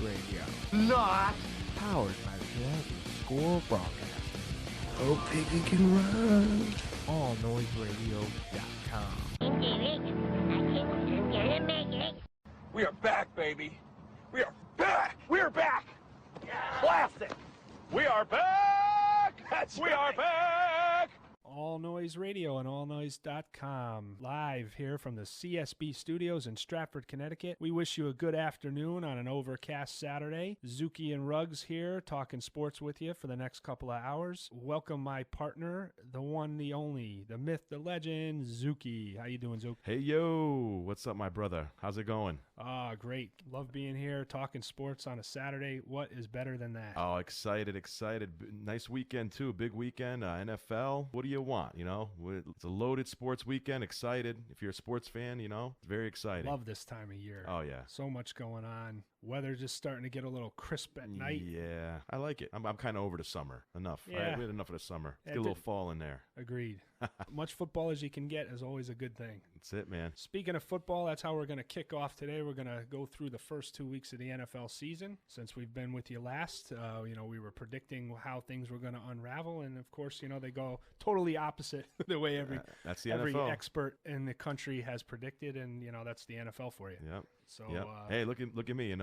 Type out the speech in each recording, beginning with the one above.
Radio. Not. Powered by the Score Broadcasting. Oh, Piggy can run. AllNoiseRadio.com. We are back, baby. We are back. We are back. Classic. We are back. We are back. All Noise Radio and allnoise.com, live here from the CSB studios in Stratford, Connecticut. We wish you a good afternoon on an overcast Saturday. Zuki and Ruggs here, talking sports with you for the next couple of hours. Welcome my partner, the one, the only, the myth, the legend, Zuki. How you doing, Zuki? Hey, yo. What's up, my brother? How's it going? Great. Love being here, talking sports on a Saturday. What is better than that? Oh, excited. Nice weekend, too. Big weekend, NFL. What do you want, you know? It's a loaded sports weekend. Excited. If you're a sports fan, you know, it's very exciting. Love this time of year. Oh, yeah. So much going on. Weather just starting to get a little crisp at night. Yeah, I like it. I'm kind of over the summer. Enough. Yeah. Right? We had enough of the summer. Let's get a little fall in there. Agreed. Much football as you can get is always a good thing. That's it, man. Speaking of football, that's how we're going to kick off today. We're going to go through the first 2 weeks of the NFL season. Since we've been with you last, we were predicting how things were going to unravel. And, of course, they go totally opposite the way every expert in the country has predicted. And, that's the NFL for you. Yep. So, yep. Hey, look at me. You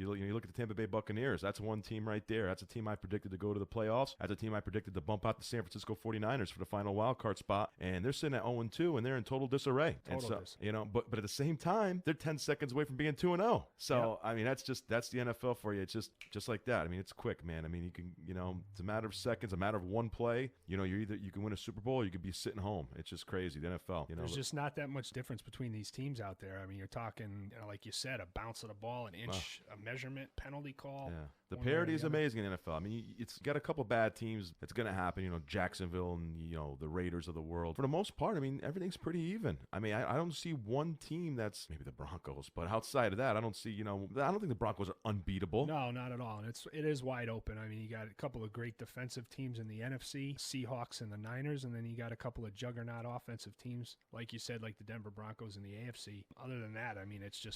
look at the Tampa Bay Buccaneers. That's one team right there. That's a team I predicted to go to the playoffs. That's a team I predicted to bump out the San Francisco 49ers for the final wild card spot. And they're sitting at 0-2, and they're in total disarray. But at the same time, they're 10 seconds away from being 2-0. So, yep. I mean, that's the NFL for you. It's just like that. I mean, it's quick, man. I mean, you can, it's a matter of seconds, a matter of one play. You can win a Super Bowl or you could be sitting home. It's just crazy, the NFL. There's just not that much difference between these teams out there. I mean, you're talking, like you said, a bounce of the ball, an inch, a measurement, penalty call. Yeah. The parity is amazing in the NFL. I mean, it's got a couple bad teams. It's going to happen, Jacksonville and, the Raiders of the world. For the most part, I mean, everything's pretty even. I mean, I don't see one team that's maybe the Broncos, but outside of that, I don't see, I don't think the Broncos are unbeatable. No, not at all. And it is wide open. I mean, you got a couple of great defensive teams in the NFC, Seahawks and the Niners, and then you got a couple of juggernaut offensive teams, like you said, like the Denver Broncos in the AFC. Other than that, I mean, it's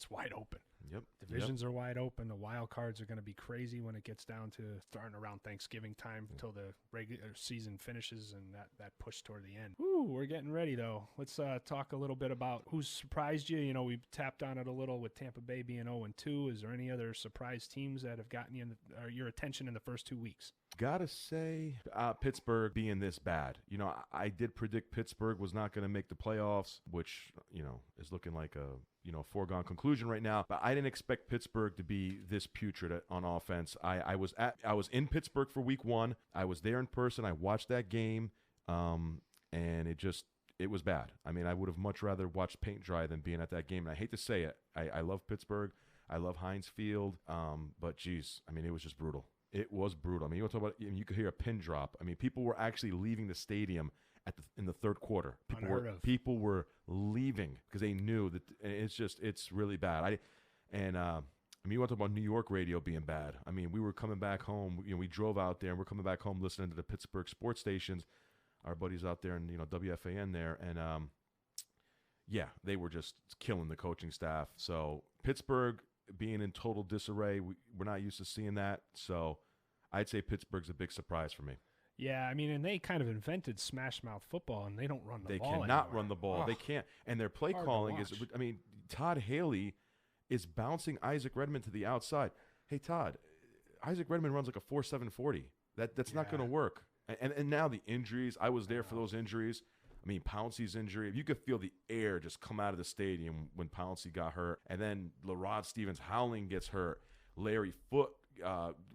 wide open. Yep. Divisions are wide open. The wild cards are going to be crazy when it gets down to starting around Thanksgiving time until the regular season finishes and that push toward the end. Woo, we're getting ready, though. Let's talk a little bit about who's surprised you. We've tapped on it a little with Tampa Bay being 0-2. Is there any other surprise teams that have gotten you your attention in the first 2 weeks? Gotta say, Pittsburgh being this bad. I did predict Pittsburgh was not going to make the playoffs, which, is looking like a foregone conclusion right now. But I didn't expect Pittsburgh to be this putrid on offense. I was in Pittsburgh for week 1. I was there in person. I watched that game, and it was bad. I mean, I would have much rather watched paint dry than being at that game. And I hate to say it. I love Pittsburgh. I love Heinz Field. But, geez, I mean, it was just brutal. It was brutal. I mean, you want to talk about, you could hear a pin drop. I mean, people were actually leaving the stadium in the third quarter. People were leaving because they knew that it's really bad. I mean, you want to talk about New York radio being bad. I mean, we were coming back home. We drove out there and we're coming back home listening to the Pittsburgh sports stations. Our buddies out there in WFAN there, and they were just killing the coaching staff. So Pittsburgh being in total disarray, we're not used to seeing that. So I'd say Pittsburgh's a big surprise for me. Yeah, I mean, and they kind of invented smash mouth football, and they don't run the ball. They cannot run the ball. They can't. And their play calling is, I mean, Todd Haley is bouncing Isaac Redmond to the outside. Hey, Todd, Isaac Redmond runs like a 4.7 40. That's not going to work. And now the injuries, I was there for those injuries. I mean, Pouncey's injury, you could feel the air just come out of the stadium when Pouncey got hurt. And then LaRod Stevens-Howling gets hurt. Larry Foote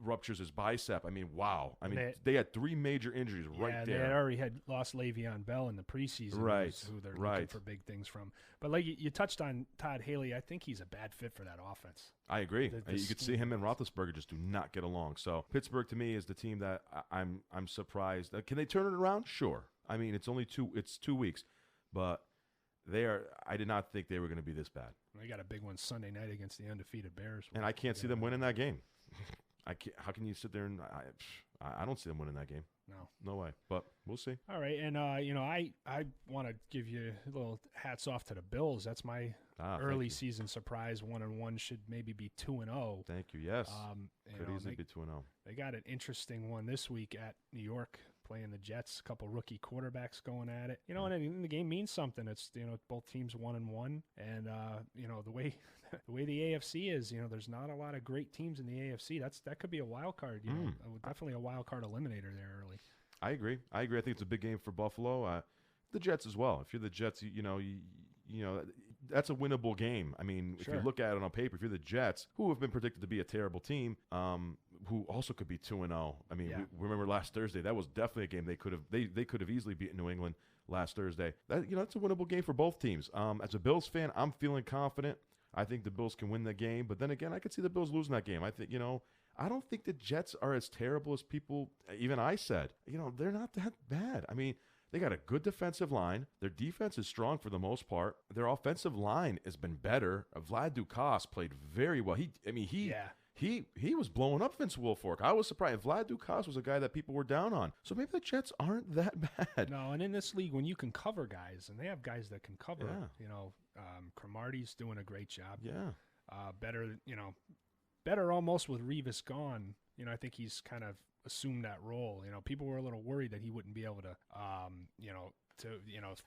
ruptures his bicep. I mean, wow. I mean, they had 3 major injuries right there. They had already lost Le'Veon Bell in the preseason, who they're looking for big things from. But like you touched on Todd Haley, I think he's a bad fit for that offense. I agree. You could see him and Roethlisberger just do not get along. So Pittsburgh, to me, is the team that I'm surprised. Can they turn it around? Sure. I mean, it's 2 weeks, but I did not think they were going to be this bad. They got a big one Sunday night against the undefeated Bears. And I can't see them winning that game. How can you sit there and I don't see them winning that game. No. No way. But we'll see. All right, and I want to give you a little hats off to the Bills. That's my early season surprise. 1-1 should maybe be 2-0. Thank you. Yes. Could easily be 2-0. They got an interesting one this week at New York, playing the Jets. A couple rookie quarterbacks going at it. And the game means something. It's both teams 1-1, and the way the AFC is, there's not a lot of great teams in the AFC. That could be a wild card. Definitely a wild card eliminator there early. I agree. I think it's a big game for Buffalo. The Jets as well. If you're the Jets, that's a winnable game. I mean, if you look at it on paper, if you're the Jets, who have been predicted to be a terrible team, who also could be 2-0. I mean, we remember last Thursday, that was definitely a game they could have easily beaten New England last Thursday. That's a winnable game for both teams. As a Bills fan, I'm feeling confident. I think the Bills can win the game, but then again, I could see the Bills losing that game. I think, I don't think the Jets are as terrible as people, even I said. They're not that bad. I mean, they got a good defensive line. Their defense is strong for the most part. Their offensive line has been better. Vlad Dukas played very well. He was blowing up Vince Wilfork. I was surprised. Vlad Dukas was a guy that people were down on. So maybe the Jets aren't that bad. No, and in this league, when you can cover guys, and they have guys that can cover, Cromartie's doing a great job. Yeah. Better almost with Revis gone. I think he's kind of assumed that role. People were a little worried that he wouldn't be able to,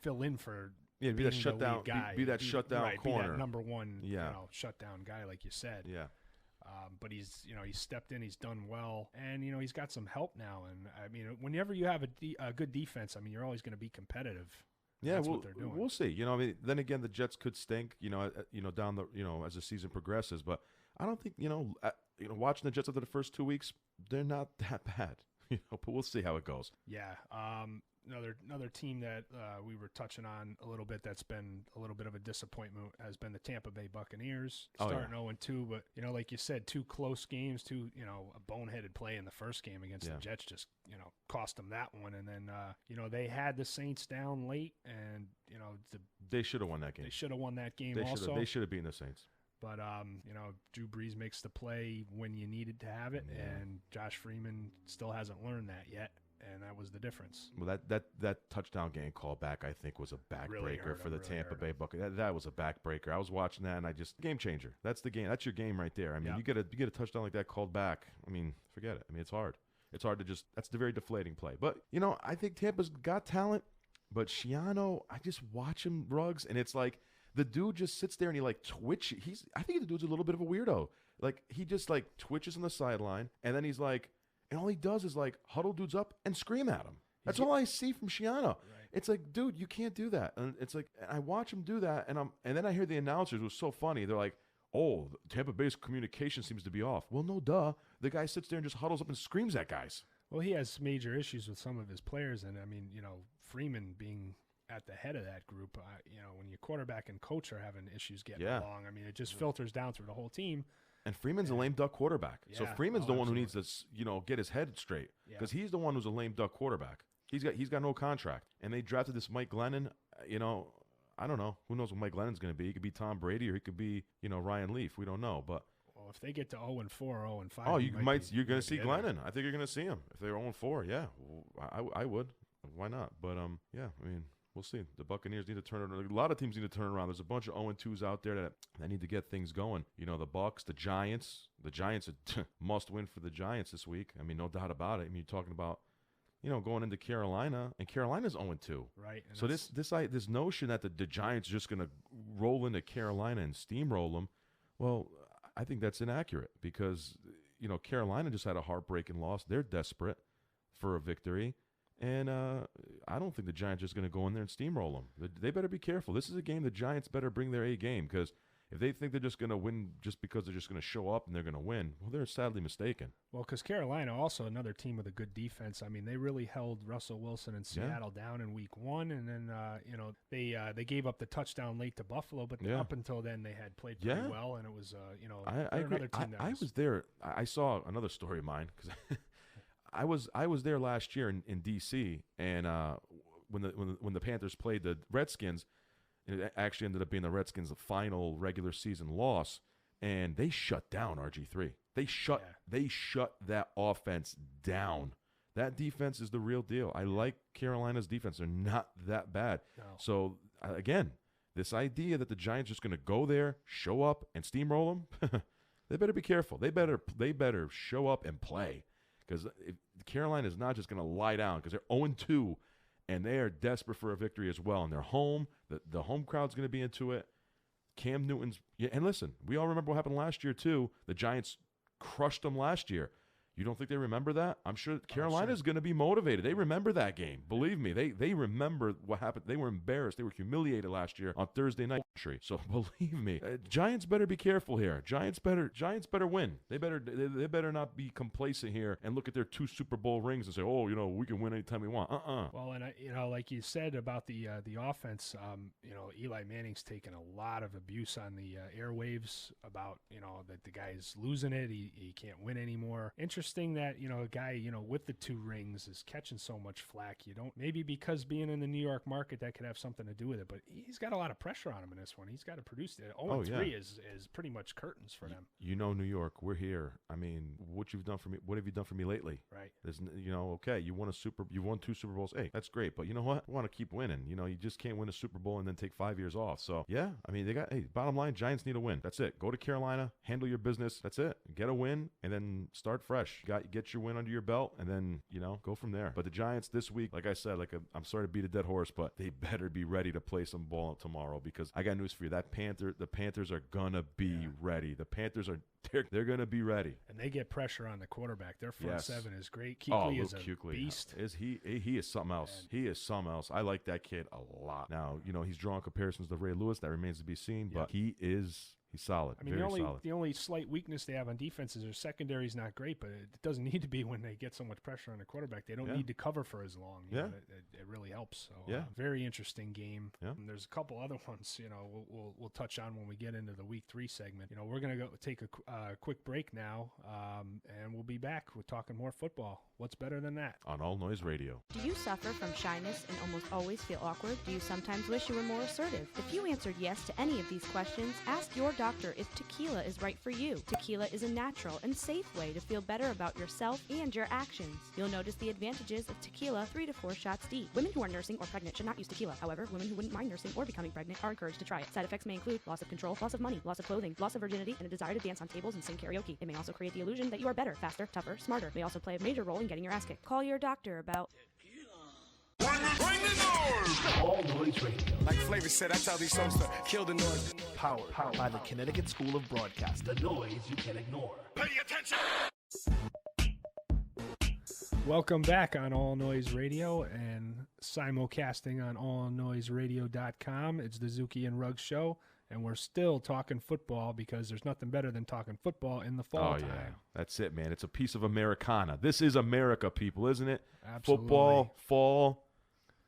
fill in for be that shutdown guy, be that shutdown corner, be that number one, shutdown guy, like you said. Yeah. But he's stepped in, he's done well, and he's got some help now. And I mean, whenever you have a good defense, I mean, you're always going to be competitive. Yeah, that's what they're doing. We'll see. Then again, the Jets could stink. Down the as the season progresses, but I don't think watching the Jets after the first 2 weeks, they're not that bad. But we'll see how it goes. Yeah. Another team that we were touching on a little bit that's been a little bit of a disappointment has been the Tampa Bay Buccaneers, starting 0-2. But like you said, 2 close games, a boneheaded play in the first game against the Jets just cost them that one. And then they had the Saints down late, and they should have won that game. They should have won that game. They should have beaten the Saints. But, Drew Brees makes the play when you needed to have it, and Josh Freeman still hasn't learned that yet, and that was the difference. Well, that touchdown game call back, I think, was a backbreaker for the Tampa Bay Buccaneers. That was a backbreaker. I was watching that, and game changer. That's the game. That's your game right there. I mean, you get a touchdown like that called back. I mean, forget it. I mean, it's hard. It's hard to just – that's the very deflating play. But, I think Tampa's got talent, but Schiano, I just watch him, Ruggs, and it's like – the dude just sits there and he twitch. I think the dude's a little bit of a weirdo. He just twitches on the sideline, and then he's and all he does is huddle dudes up and scream at him. That's all I see from Schiano. Right. It's dude, you can't do that. And it's and I watch him do that, and then I hear the announcers. It was so funny. They're oh, Tampa Bay's communication seems to be off. Well, no, duh. The guy sits there and just huddles up and screams at guys. Well, he has major issues with some of his players, and I mean, Freeman being at the head of that group, when your quarterback and coach are having issues getting along, I mean, it just filters down through the whole team. And Freeman's a lame duck quarterback. So Freeman's the one who needs to, get his head straight, because he's the one who's a lame duck quarterback. He's got no contract. And they drafted this Mike Glennon. I don't know. Who knows what Mike Glennon's going to be? He could be Tom Brady, or he could be, Ryan Leaf. We don't know. But if they get to 0-4, 0-5, you're going to see Glennon. I think you're going to see him if they're 0-4. Yeah, I would. Why not? But I mean. We'll see. The Buccaneers need to turn it around. A lot of teams need to turn around. There's a bunch of 0-2s out there that need to get things going. The Bucs, the Giants. The Giants are must win for the Giants this week. I mean, no doubt about it. I mean, you're talking about, going into Carolina, and Carolina's 0-2. Right. So this notion that the Giants are just going to roll into Carolina and steamroll them, well, I think that's inaccurate, because, Carolina just had a heartbreaking loss. They're desperate for a victory. And I don't think the Giants are just going to go in there and steamroll them. They better be careful. This is a game the Giants better bring their A game, because if they think they're just going to win just because they're just going to show up and they're going to win, well, they're sadly mistaken. Well, because Carolina, also another team with a good defense. I mean, they really held Russell Wilson and Seattle down in week 1, and then they gave up the touchdown late to Buffalo, but up until then they had played pretty well, and it was I agree. Another team I was there. I saw another story of mine, because I was there last year in D.C., and when the Panthers played the Redskins, it actually ended up being the Redskins' final regular season loss, and they shut down RG3. They shut that offense down. That defense is the real deal. I like Carolina's defense. They're not that bad. No. So, again, this idea that the Giants are just going to go there, show up, and steamroll them, they better be careful. They better show up and play, because Carolina is not just going to lie down, because they're 0-2, and they are desperate for a victory as well. And they're home. The home crowd's going to be into it. Cam Newton's – yeah, and listen, we all remember what happened last year too. The Giants crushed them last year. You don't think they remember that? I'm sure Carolina's going to be motivated. They remember that game. Believe me, they remember what happened. They were embarrassed. They were humiliated last year on Thursday night. So believe me, Giants better be careful here. Giants better win. They better not be complacent here and look at their 2 Super Bowl rings and say, oh, we can win anytime we want. Well, and like you said about the offense, Eli Manning's taken a lot of abuse on the airwaves about that the guy's losing it. He can't win anymore. Interesting that a guy with the 2 rings is catching so much flack. Maybe because being in the New York market that could have something to do with it, but he's got a lot of pressure on him in this one. He's got to produce it. 0-3 is pretty much curtains for them. New York, we're here. I mean, what have you done for me lately? Right. There's, okay, you won 2 Super Bowls. Hey, that's great, but you know what? I want to keep winning. You just can't win a Super Bowl and then take 5 years off. So yeah, I mean, bottom line, Giants need a win. That's it. Go to Carolina, handle your business. That's it. Get a win and then start fresh. Get your win under your belt and then go from there. But the Giants this week, like I said, I'm sorry to beat a dead horse, but they better be ready to play some ball tomorrow, because I got news for you. The Panthers are gonna be ready. The Panthers are they're gonna be ready. And they get pressure on the quarterback. Their front 7 is great. Kuechly is a beast. He is something else. He is something else. I like that kid a lot. Now, he's drawing comparisons to Ray Lewis. That remains to be seen, but he's solid. I mean, the only slight weakness they have on defense is their secondary is not great, but it doesn't need to be when they get so much pressure on the quarterback. They don't need to cover for as long. It really helps. So, very interesting game. Yeah. And there's a couple other ones, we'll touch on when we get into the Week 3 segment. We're going to go take a quick break now, and we'll be back. We're talking more football. What's better than that? On All Noise Radio. Do you suffer from shyness and almost always feel awkward? Do you sometimes wish you were more assertive? If you answered yes to any of these questions, ask your doctor if tequila is right for you. Tequila is a natural and safe way to feel better about yourself and your actions. You'll notice the advantages of tequila 3 to 4 shots deep. Women who are nursing or pregnant should not use tequila. However, women who wouldn't mind nursing or becoming pregnant are encouraged to try it. Side effects may include loss of control, loss of money, loss of clothing, loss of virginity, and a desire to dance on tables and sing karaoke. It may also create the illusion that you are better, faster, tougher, smarter. It may also play a major role in getting your ass kicked. Call your doctor about Bring the noise! All Noise Radio. Like Flavor said, that's how these songs to kill the noise. Powered by the Connecticut School of Broadcast. The noise you can ignore. Pay attention! Welcome back on All Noise Radio and simulcasting on allnoiseradio.com. It's the Zuki and Ruggs Show, and we're still talking football because there's nothing better than talking football in the fall time. Yeah. That's it, man. It's a piece of Americana. This is America, people, isn't it? Absolutely. Football, fall,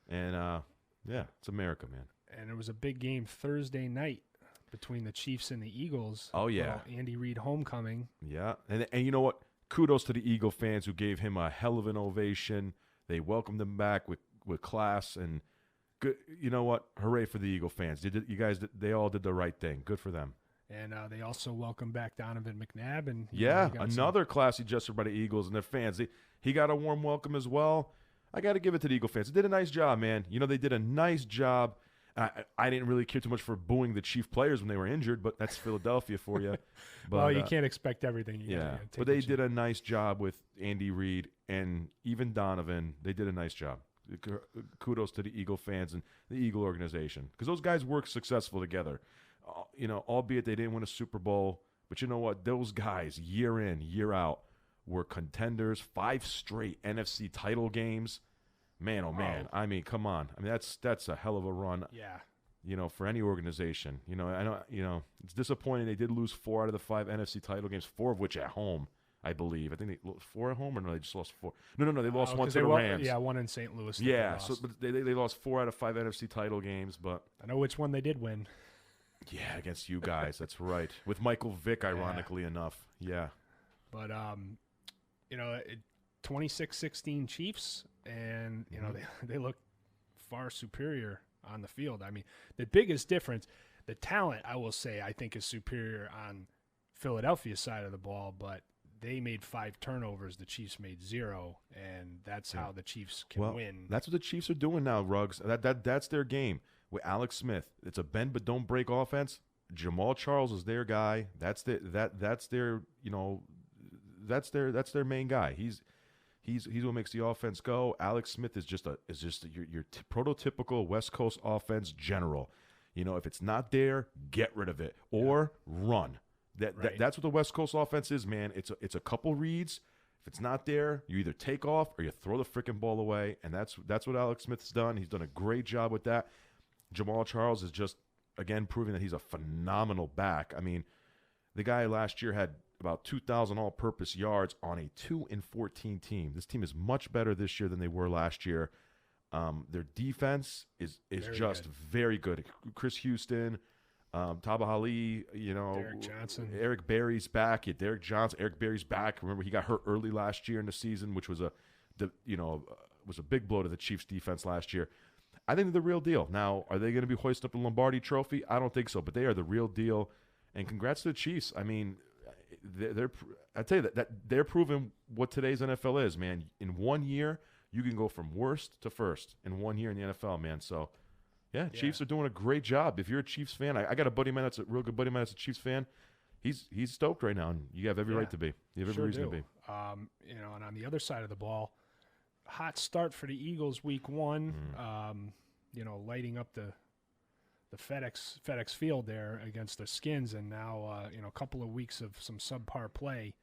and it's America, man. And there was a big game Thursday night between the Chiefs and the Eagles. Oh, yeah. Andy Reid homecoming. Yeah, and you know what? Kudos to the Eagle fans who gave him a hell of an ovation. They welcomed him back with class and good. You know what? Hooray for the Eagle fans! They all did the right thing. Good for them. And they also welcomed back Donovan McNabb. And another classy gesture by the Eagles and their fans. He got a warm welcome as well. I got to give it to the Eagle fans. They did a nice job, man. They did a nice job. I didn't really care too much for booing the Chief players when they were injured, but that's Philadelphia for you. But, well, you can't expect everything. But they did a nice job with Andy Reid and even Donovan. They did a nice job. Kudos to the Eagle fans and the Eagle organization, because those guys work successful together. Albeit they didn't win a Super Bowl, but you know what? Those guys, year in, year out, were contenders. 5 straight NFC title games. Man, oh man! I mean, come on! I mean, that's a hell of a run. Yeah. For any organization. I know. It's disappointing they did lose 4 out of the 5 NFC title games, 4 of which at home, I believe. I think they lost 4 at home, or no? They just lost 4. No. They lost 1 to the Rams. Yeah, 1 in St. Louis. Yeah. So they lost 4 out of 5 NFC title games, but I know which one they did win. Yeah, against you guys. That's right. With Michael Vick, ironically enough. Yeah. But 26-16 Chiefs. And, they look far superior on the field. I mean, the biggest difference, the talent, I will say, I think is superior on Philadelphia's side of the ball, but they made 5 turnovers, the Chiefs made 0, and that's how the Chiefs can win. That's what the Chiefs are doing now, Ruggs. That's their game with Alex Smith. It's a bend but don't break offense. Jamal Charles is their guy. That's their main guy. He's what makes the offense go. Alex Smith is just your prototypical West Coast offense general. If it's not there, get rid of it or run. That's what the West Coast offense is, man. It's a couple reads. If it's not there, you either take off or you throw the freaking ball away, and that's what Alex Smith's done. He's done a great job with that. Jamal Charles is just, again, proving that he's a phenomenal back. I mean, the guy last year had about 2,000 all-purpose yards on a 2-14 team. This team is much better this year than they were last year. Their defense is just very good. Chris Houston, Tabahali, Derek Johnson. Eric Berry's back. Yeah, Derek Johnson. Eric Berry's back. Remember, he got hurt early last year in the season, which was a big blow to the Chiefs' defense last year. I think they're the real deal. Now, are they going to be hoisting up the Lombardi Trophy? I don't think so, but they are the real deal. And congrats to the Chiefs. I mean, I tell you that they're proving what today's NFL is, man. In 1 year, you can go from worst to first in 1 year in the NFL, man. So, yeah, Chiefs are doing a great job. If you're a Chiefs fan, I got a buddy of mine that's a real good buddy of mine that's a Chiefs fan. He's stoked right now, and you have every right to be. You have every reason to be. And on the other side of the ball, hot start for the Eagles week 1. Lighting up the FedEx Field there against the Skins, and now a couple of weeks of some subpar play.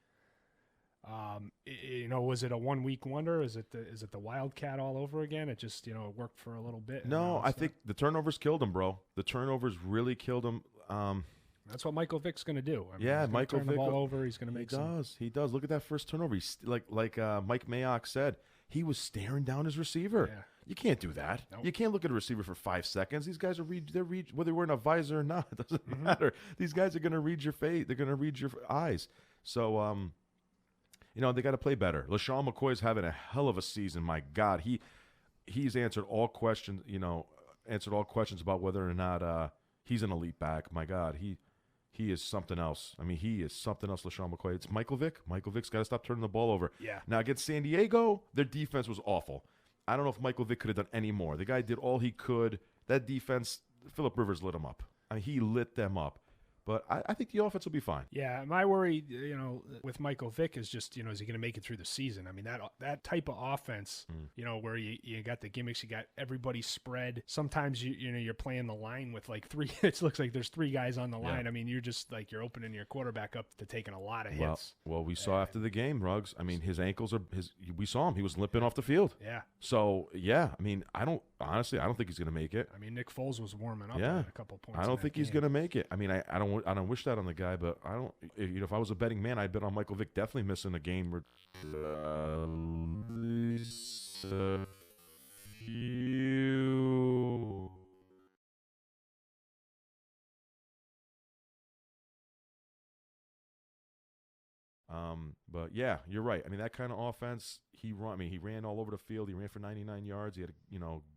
Was it a 1 week wonder? Is it the Wildcat all over again? It just worked for a little bit. No, I think the turnovers killed him, bro. The turnovers really killed him. That's what Michael Vick's going to do. Michael Vick turn the ball over. He's going to make He does. Look at that first turnover. He's like Mike Mayock said, he was staring down his receiver. Yeah. You can't do that. Nope. You can't look at a receiver for 5 seconds. These guys are whether they're wearing a visor or not, it doesn't matter. These guys are going to read your face. They're going to read your eyes. So, they got to play better. LaShawn McCoy's having a hell of a season. My God, he's answered all questions. Answered all questions about whether or not he's an elite back. My God, he is something else. I mean, he is something else, LaShawn McCoy. It's Michael Vick. Michael Vick's got to stop turning the ball over. Yeah. Now, against San Diego, their defense was awful. I don't know if Michael Vick could have done any more. The guy did all he could. That defense, Phillip Rivers lit him up. I mean, he lit them up. But I think the offense will be fine. Yeah, my worry, with Michael Vick is just, is he going to make it through the season? I mean, that type of offense, where you got the gimmicks, you got everybody spread. Sometimes you're playing the line with like 3. It looks like there's 3 guys on the line. I mean, you're just like you're opening your quarterback up to taking a lot of hits. Well, we saw after the game, Ruggs. I mean, his ankles are we saw him. He was limping off the field. Yeah. So yeah, I mean, I don't think he's going to make it. I mean, Nick Foles was warming up at a couple points. I don't think he's going to make it. I mean, I don't wish that on the guy, but I don't. If I was a betting man, I'd bet on Michael Vick definitely missing a game or few. But yeah, you're right. I mean, that kind of offense, he ran all over the field. He ran for 99 yards. He had a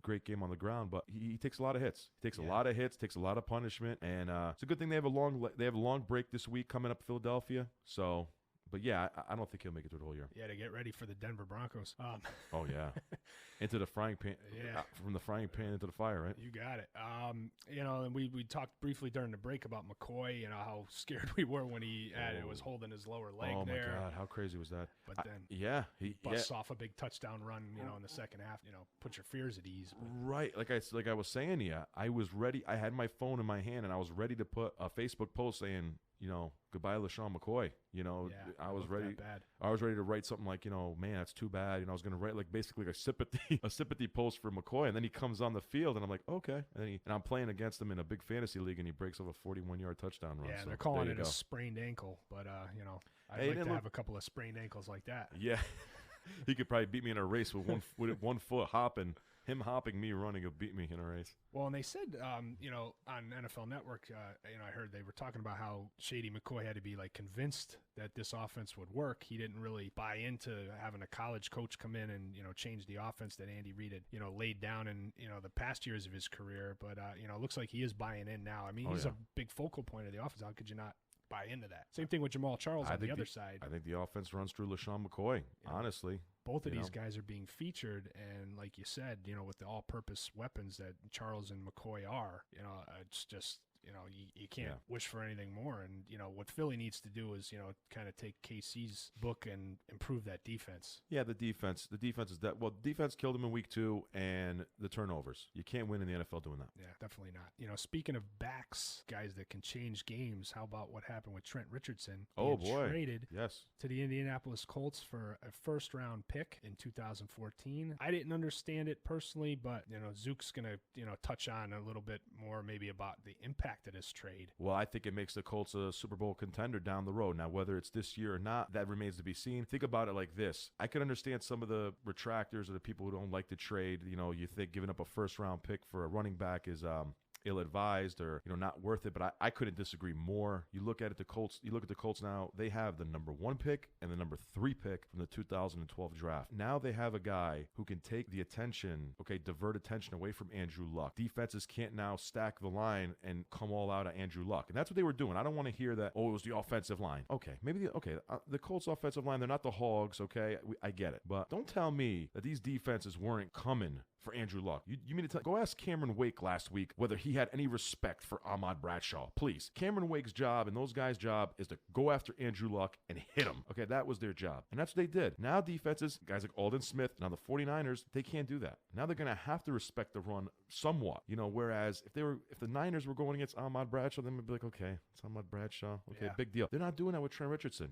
great game on the ground, but he takes a lot of hits. He takes a lot of hits, takes a lot of punishment, and it's a good thing they have a long break this week coming up Philadelphia. So, but yeah, I don't think he'll make it through the whole year. Yeah, to get ready for the Denver Broncos. Oh yeah, into the frying pan. Yeah, from the frying pan into the fire, right? You got it. And we talked briefly during the break about McCoy. How scared we were when he was holding his lower leg there. Oh my God, how crazy was that? But then he busts off a big touchdown run. In the second half. Put your fears at ease. Right, like I was saying to you, I was ready. I had my phone in my hand and I was ready to put a Facebook post saying, goodbye, LaShawn McCoy. I was ready. I was ready to write something like, man, that's too bad. I was going to write like basically a sympathy post for McCoy, and then he comes on the field, and I'm like, okay. And I'm playing against him in a big fantasy league, and he breaks off a 41-yard touchdown run. Yeah, so they're calling it a sprained ankle, but I'd like to have a couple of sprained ankles like that. Yeah, he could probably beat me in a race with one foot hopping. Him hopping, me running, will beat me in a race. Well, and they said, on NFL Network, I heard they were talking about how Shady McCoy had to be like convinced that this offense would work. He didn't really buy into having a college coach come in and change the offense that Andy Reid had laid down in the past years of his career. But it looks like he is buying in now. I mean, he's a big focal point of the offense. How could you not? buy into that. Same thing with Jamal Charles on the other side. I think the offense runs through LaShawn McCoy, honestly. Both of these guys are being featured, and like you said, with the all-purpose weapons that Charles and McCoy are, it's just, you can't wish for anything more. And, what Philly needs to do is, kind of take KC's book and improve that defense. Yeah, the defense is that. Well, defense killed him in week 2, and the turnovers. You can't win in the NFL doing that. Yeah, definitely not. Speaking of backs, guys that can change games, how about what happened with Trent Richardson? Oh, boy. Traded yes. to the Indianapolis Colts for a first-round pick in 2014. I didn't understand it personally, but, Zook's going to, touch on a little bit more maybe about the impact of this trade. Well, I think it makes the Colts a Super Bowl contender down the road. Now, whether it's this year or not, that remains to be seen. Think about it like this. I could understand some of the retractors or the people who don't like the trade. You think giving up a first-round pick for a running back is ill-advised or not worth it, but I couldn't disagree more. You look at the Colts now, they have the number 1 pick and the number 3 pick from the 2012 draft. Now they have a guy who can take the divert attention away from Andrew Luck. Defenses can't now stack the line and come all out at Andrew Luck, and that's what they were doing. I don't want to hear that, it was the offensive line. Okay, maybe the Colts offensive line, they're not the Hogs, okay? I get it, but don't tell me that these defenses weren't coming for Andrew Luck. You mean to go ask Cameron Wake last week whether he had any respect for Ahmad Bradshaw. Please. Cameron Wake's job and those guys' job is to go after Andrew Luck and hit him. Okay, that was their job. And that's what they did. Now defenses, guys like Aldon Smith, now the 49ers, they can't do that. Now they're going to have to respect the run somewhat. Whereas if the Niners were going against Ahmad Bradshaw, then they'd be like, okay, it's Ahmad Bradshaw. Okay, big deal. They're not doing that with Trent Richardson.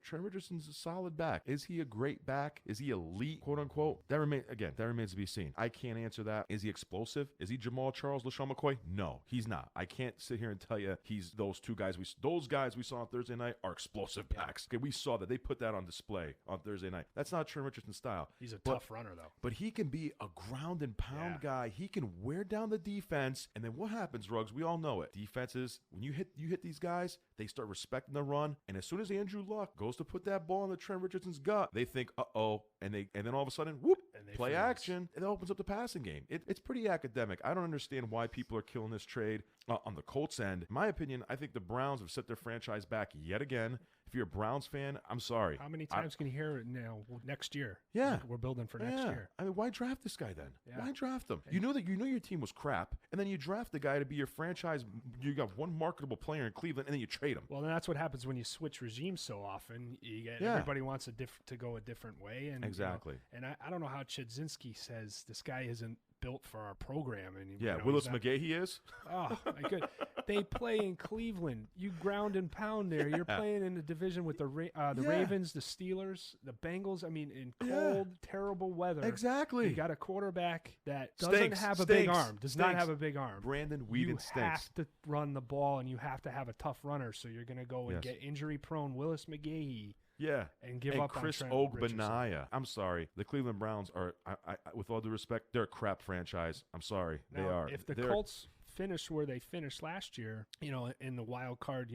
Trent Richardson's a solid back. Is he a great back? Is he elite, quote unquote? That remains to be seen. I can't answer that. Is he explosive? Is he Jamal Charles, LaShawn McCoy? No, he's not. I can't sit here and tell you he's those two guys. Those guys we saw on Thursday night are explosive backs. Okay, we saw that. They put that on display on Thursday night. That's not Trent Richardson's style. He's a tough runner, though. But he can be a ground and pound guy. He can wear down the defense. And then what happens, Ruggs? We all know it. Defenses, when you hit these guys, they start respecting the run. And as soon as Andrew Luck goes to put that ball in the Trent Richardson's gut, they think, and then all of a sudden, whoop, play action, and it opens up the passing game. It's pretty academic. I don't understand why people are killing this trade. On the Colts end, in my opinion, I think the Browns have set their franchise back yet again. If you're a Browns fan, I'm sorry. How many times can you hear it now? Next year. Yeah. We're building for next year. I mean, why draft this guy then? Yeah. Why draft him? You know your team was crap, and then you draft the guy to be your franchise. You got one marketable player in Cleveland, and then you trade him. Well, then that's what happens when you switch regimes so often. You get everybody wants to go a different way, and exactly. And I don't know how Chudzinski says this guy isn't built for our program. And Willis McGahee is. Oh my good. They play in Cleveland. You ground and pound there. You're playing in the division with the Ravens, the Steelers, the Bengals. I mean, in cold, terrible weather. Exactly. You got a quarterback that doesn't have a big arm. Does not have a big arm. Brandon Weeden stinks. You have to run the ball, and you have to have a tough runner. So you're going to go and get injury-prone Willis McGahee. Yeah, and give up Chris on Trent Richardson. Ogbenaya. I'm sorry. The Cleveland Browns are, with all due respect, they're a crap franchise. I'm sorry. Now, they are. If the Colts finish where they finished last year, in the wild card,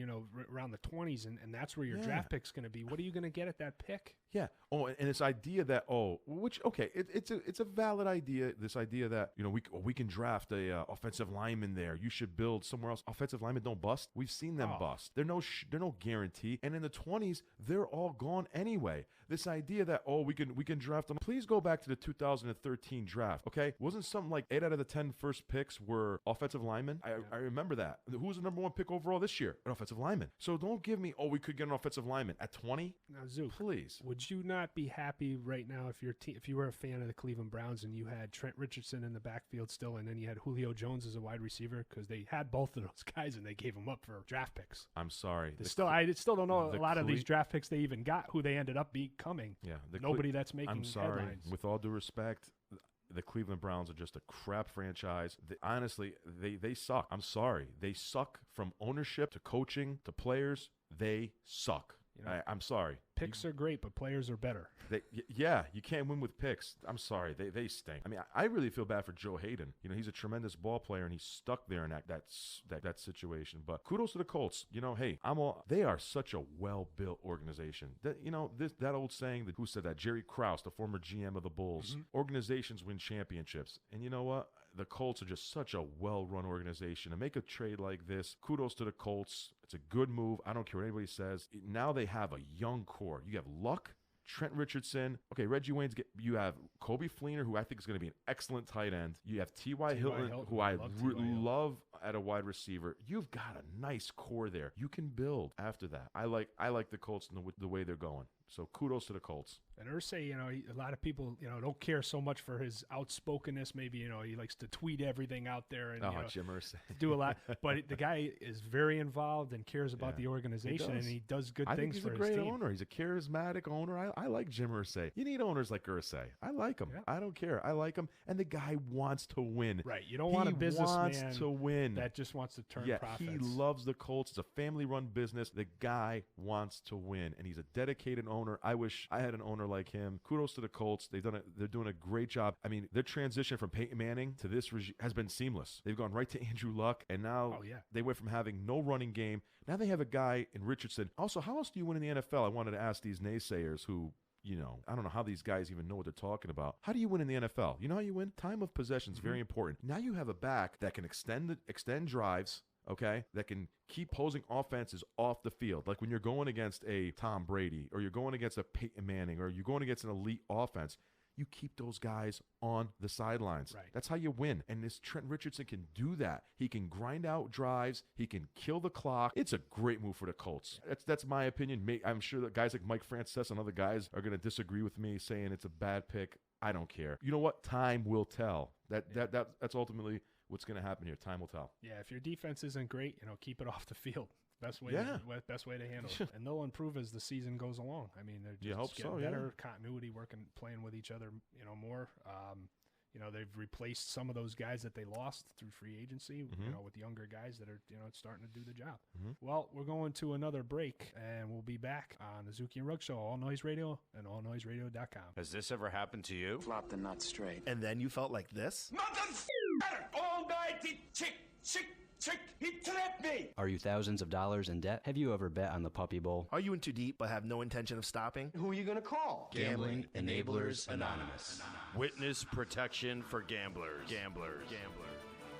around the 20s, and that's where your draft pick's going to be. What are you going to get at that pick? Yeah. Oh, and this idea that it's a valid idea. This idea that we can draft a offensive lineman there. You should build somewhere else. Offensive linemen don't bust. We've seen them bust. They're no guarantee. And in the 20s, they're all gone anyway. This idea that we can draft them. Please go back to the 2013 draft. Okay, wasn't something like 8 out of the 10 first picks were offensive linemen? I remember that. Who was the number 1 pick overall this year? An offensive lineman. So don't give me we could get an offensive lineman at 20. Now, Zook, please. Would you not be happy right now if you were a fan of the Cleveland Browns and you had Trent Richardson in the backfield still, and then you had Julio Jones as a wide receiver, because they had both of those guys and they gave them up for draft picks? I'm sorry. I still don't know a lot of these draft picks they even got, who they ended up becoming. Yeah, nobody that's making I'm sorry. headlines. With all due respect, the Cleveland Browns are just a crap franchise. Honestly, they suck. I'm sorry. They suck from ownership to coaching to players. They suck. I'm sorry. Picks are great, but players are better. You can't win with picks. I'm sorry. They stink. I mean, I really feel bad for Joe Hayden. He's a tremendous ball player, and he's stuck there in that situation. But kudos to the Colts. Hey, they are such a well-built organization. That old saying who said that? Jerry Krause, the former GM of the Bulls. Mm-hmm. Organizations win championships. And you know what? The Colts are just such a well-run organization. To make a trade like this, kudos to the Colts. It's a good move. I don't care what anybody says. Now they have a young core. You have Luck, Trent Richardson. Okay, Reggie Wayne's you have Kobe Fleener, who I think is going to be an excellent tight end. You have T.Y. Hilton, who I love at a wide receiver. You've got a nice core there. You can build after that. I like the Colts and the way they're going. So kudos to the Colts. And Irsay, a lot of people, don't care so much for his outspokenness. Maybe, he likes to tweet everything out there and Jim Irsay. do a lot. But the guy is very involved and cares about the organization, and he does good things for his team. He's a great owner. He's a charismatic owner. I like Jim Irsay. You need owners like Irsay. I like him. Yeah. I don't care. I like him. And the guy wants to win. Right. You don't want a businessman wants to win. that just wants to turn profits. He loves the Colts. It's a family-run business. The guy wants to win, and he's a dedicated owner. I wish I had an owner like him. Kudos to the Colts. They're doing a great job. I mean, their transition from Peyton Manning to this regime has been seamless. They've gone right to Andrew Luck, and now they went from having no running game. Now they have a guy in Richardson. Also, how else do you win in the NFL? I wanted to ask these naysayers who, I don't know how these guys even know what they're talking about. How do you win in the NFL? You know how you win? Time of possession is very important. Now you have a back that can extend drives, okay, that can keep posing offenses off the field. Like when you're going against a Tom Brady or you're going against a Peyton Manning or you're going against an elite offense, you keep those guys on the sidelines. Right. That's how you win. And this Trent Richardson can do that. He can grind out drives. He can kill the clock. It's a great move for the Colts. That's my opinion. I'm sure that guys like Mike Francesa and other guys are going to disagree with me, saying it's a bad pick. I don't care. You know what? Time will tell. That's ultimately what's going to happen here. Time will tell. Yeah, if your defense isn't great, keep it off the field. Best way to handle it. And they'll improve as the season goes along. I mean, they're just getting better continuity, playing with each other, more. They've replaced some of those guys that they lost through free agency, with younger guys that are, starting to do the job. Well, we're going to another break, and we'll be back on the Zuki and Ruggs Show, All Noise Radio and allnoiseradio.com. Has this ever happened to you? Flop the nut straight. And then you felt like this? All night, the chick, he tripped me! Are you thousands of dollars in debt? Have you ever bet on the Puppy Bowl? Are you in too deep but have no intention of stopping? Who are you going to call? Gambling Enablers Anonymous. Witness protection for gamblers.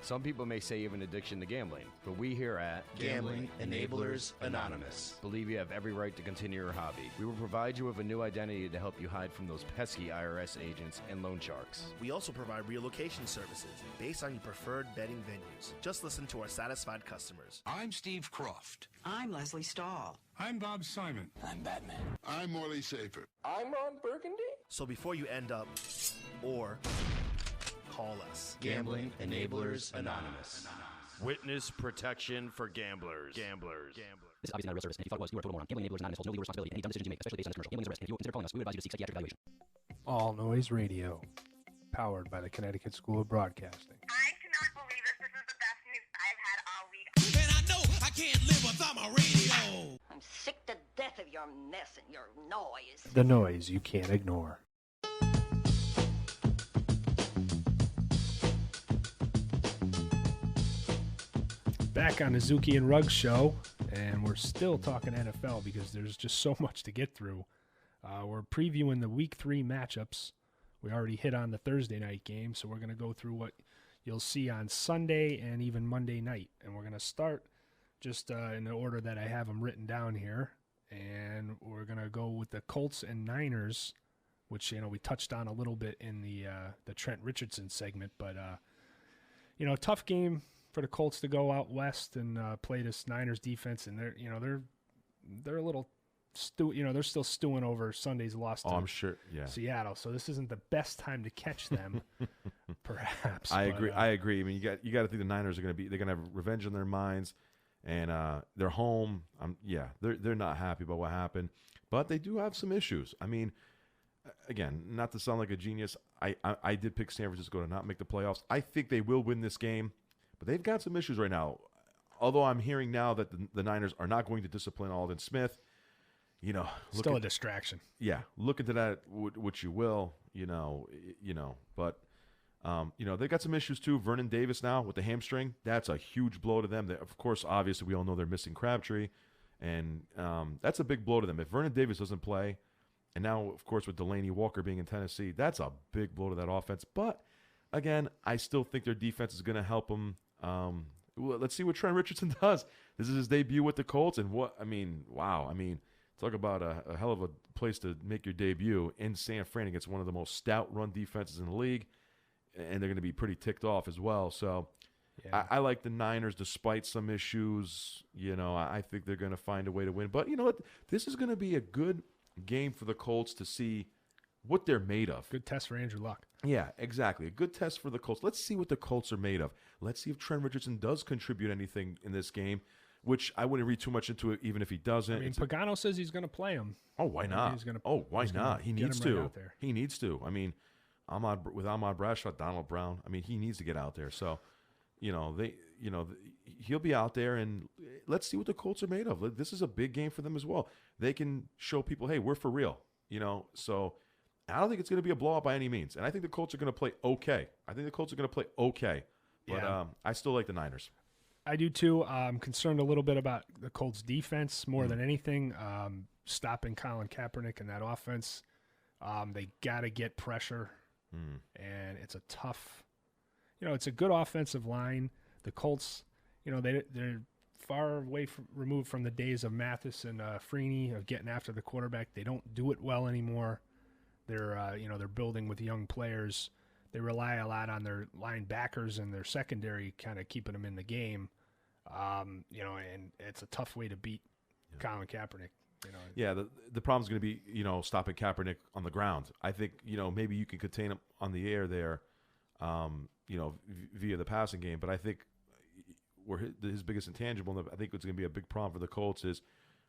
Some people may say you have an addiction to gambling, but we here at Gambling Enablers Anonymous believe you have every right to continue your hobby. We will provide you with a new identity to help you hide from those pesky IRS agents and loan sharks. We also provide relocation services based on your preferred betting venues. Just listen to our satisfied customers. I'm Steve Croft. I'm Leslie Stahl. I'm Bob Simon. I'm Batman. I'm Morley Safer. I'm Ron Burgundy. So before you end up or call us. Gambling Enablers Anonymous. Witness protection for gamblers. This is obviously not a real service, and if you thought it was, you are a total moron. Gambling Enablers Anonymous holds no legal responsibility for any dumb decisions you make, especially based on this commercial. Gambling is a risk, and if you consider calling us, we would advise you to seek psychiatric evaluation. All Noise Radio, powered by the Connecticut School of Broadcasting. I cannot believe this. This is the best news I've had all week. And I know I can't live without my radio. I'm sick to death of your mess and your noise. The noise you can't ignore. Back on the Zuki and Ruggs Show, and we're still talking NFL because there's just so much to get through. We're previewing the Week 3 matchups. We already hit on the Thursday night game, so we're going to go through what you'll see on Sunday and even Monday night. And we're going to start just in the order that I have them written down here. And we're going to go with the Colts and Niners, which, we touched on a little bit in the Trent Richardson segment. But, tough game for the Colts to go out west and play this Niners defense, and they're a little they're still stewing over Sunday's loss to I'm sure, Seattle. So this isn't the best time to catch them, perhaps. I agree. I mean, you got to think the Niners are going to have revenge on their minds, and they're home. They're not happy about what happened, but they do have some issues. I mean, again, not to sound like a genius, I did pick San Francisco to not make the playoffs. I think they will win this game. But they've got some issues right now. Although I'm hearing now that the Niners are not going to discipline Aldon Smith, still a distraction. Yeah, look into that what you will, But they've got some issues too. Vernon Davis now with the hamstring, that's a huge blow to them. Of course, obviously we all know they're missing Crabtree, and that's a big blow to them. If Vernon Davis doesn't play, and now of course with Delaney Walker being in Tennessee, that's a big blow to that offense. But again, I still think their defense is going to help them let's see what Trent Richardson does. This is his debut with the Colts, and wow. I mean, talk about a hell of a place to make your debut in San Fran against one of the most stout run defenses in the league, and they're going to be pretty ticked off as well. So I like the Niners despite some issues. I think they're going to find a way to win. But you know what? This is going to be a good game for the Colts to see what they're made of. Good test for Andrew Luck. Yeah, exactly. A good test for the Colts. Let's see what the Colts are made of. Let's see if Trent Richardson does contribute anything in this game, which I wouldn't read too much into it, even if he doesn't. I mean, Pagano says he's going to play him. Oh, why not? Why not? He needs to. Out there. He needs to. I mean, with Ahmad Bradshaw, Donald Brown, I mean, he needs to get out there. So, he'll be out there, and let's see what the Colts are made of. This is a big game for them as well. They can show people, hey, we're for real. So I don't think it's going to be a blowout by any means. And I think the Colts are going to play okay. But I still like the Niners. I do too. I'm concerned a little bit about the Colts defense more than anything. Stopping Colin Kaepernick in that offense. They got to get pressure. And it's a tough, it's a good offensive line. The Colts, they're far removed from the days of Mathis and Freeney of getting after the quarterback. They don't do it well anymore. They're they're building with young players. They rely a lot on their linebackers and their secondary kind of keeping them in the game. And it's a tough way to beat Colin Kaepernick. Yeah, the problem's going to be, stopping Kaepernick on the ground. I think, maybe you can contain him on the air there, via the passing game. But I think where his biggest intangible, and I think it's going to be a big problem for the Colts, is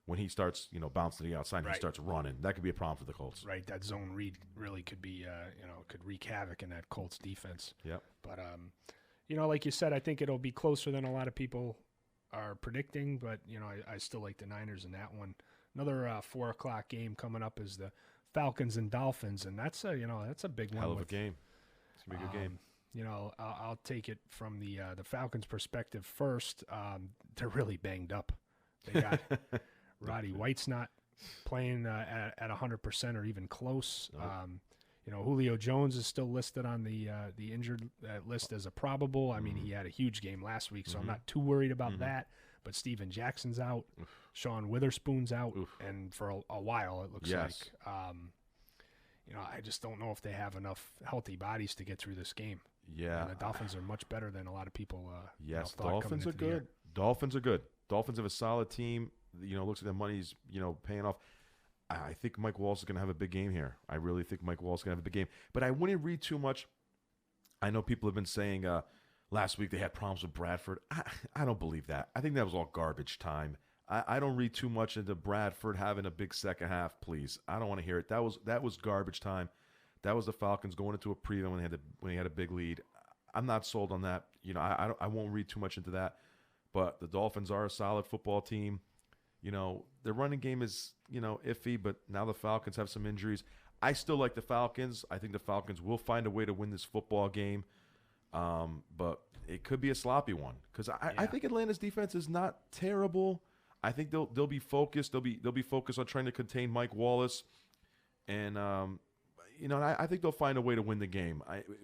when he starts, bouncing to the outside, and he starts running. That could be a problem for the Colts. Right, that zone read really could be, could wreak havoc in that Colts defense. Yep. But, like you said, I think it'll be closer than a lot of people are predicting. But, I still like the Niners in that one. Another 4 o'clock game coming up is the Falcons and Dolphins, and that's a big one. Hell of a game. It's gonna be a good game. I'll take it from the Falcons' perspective first. They're really banged up. They got Roddy White's not playing at 100% or even close. Nope. Julio Jones is still listed on the injured list as a probable. I mean, he had a huge game last week, so I'm not too worried about that. But Steven Jackson's out, Sean Witherspoon's out, and for a while it looks like. I just don't know if they have enough healthy bodies to get through this game. Yeah, and the Dolphins are much better than a lot of people. Yes, thought Dolphins are good. Dolphins are good. Dolphins have a solid team. Looks like their money's paying off. I think Mike Wallace is going to have a big game here. I really think Mike Wallace is going to have a big game. But I wouldn't read too much. I know people have been saying last week they had problems with Bradford. I don't believe that. I think that was all garbage time. I don't read too much into Bradford having a big second half, please. I don't want to hear it. That was garbage time. That was the Falcons going into a preview when they had a big lead. I'm not sold on that. I won't read too much into that. But the Dolphins are a solid football team. Their running game is, iffy, but now the Falcons have some injuries. I still like the Falcons. I think the Falcons will find a way to win this football game. But it could be a sloppy one because I think Atlanta's defense is not terrible. I think they'll be focused. They'll be focused on trying to contain Mike Wallace, and I think they'll find a way to win the game. I think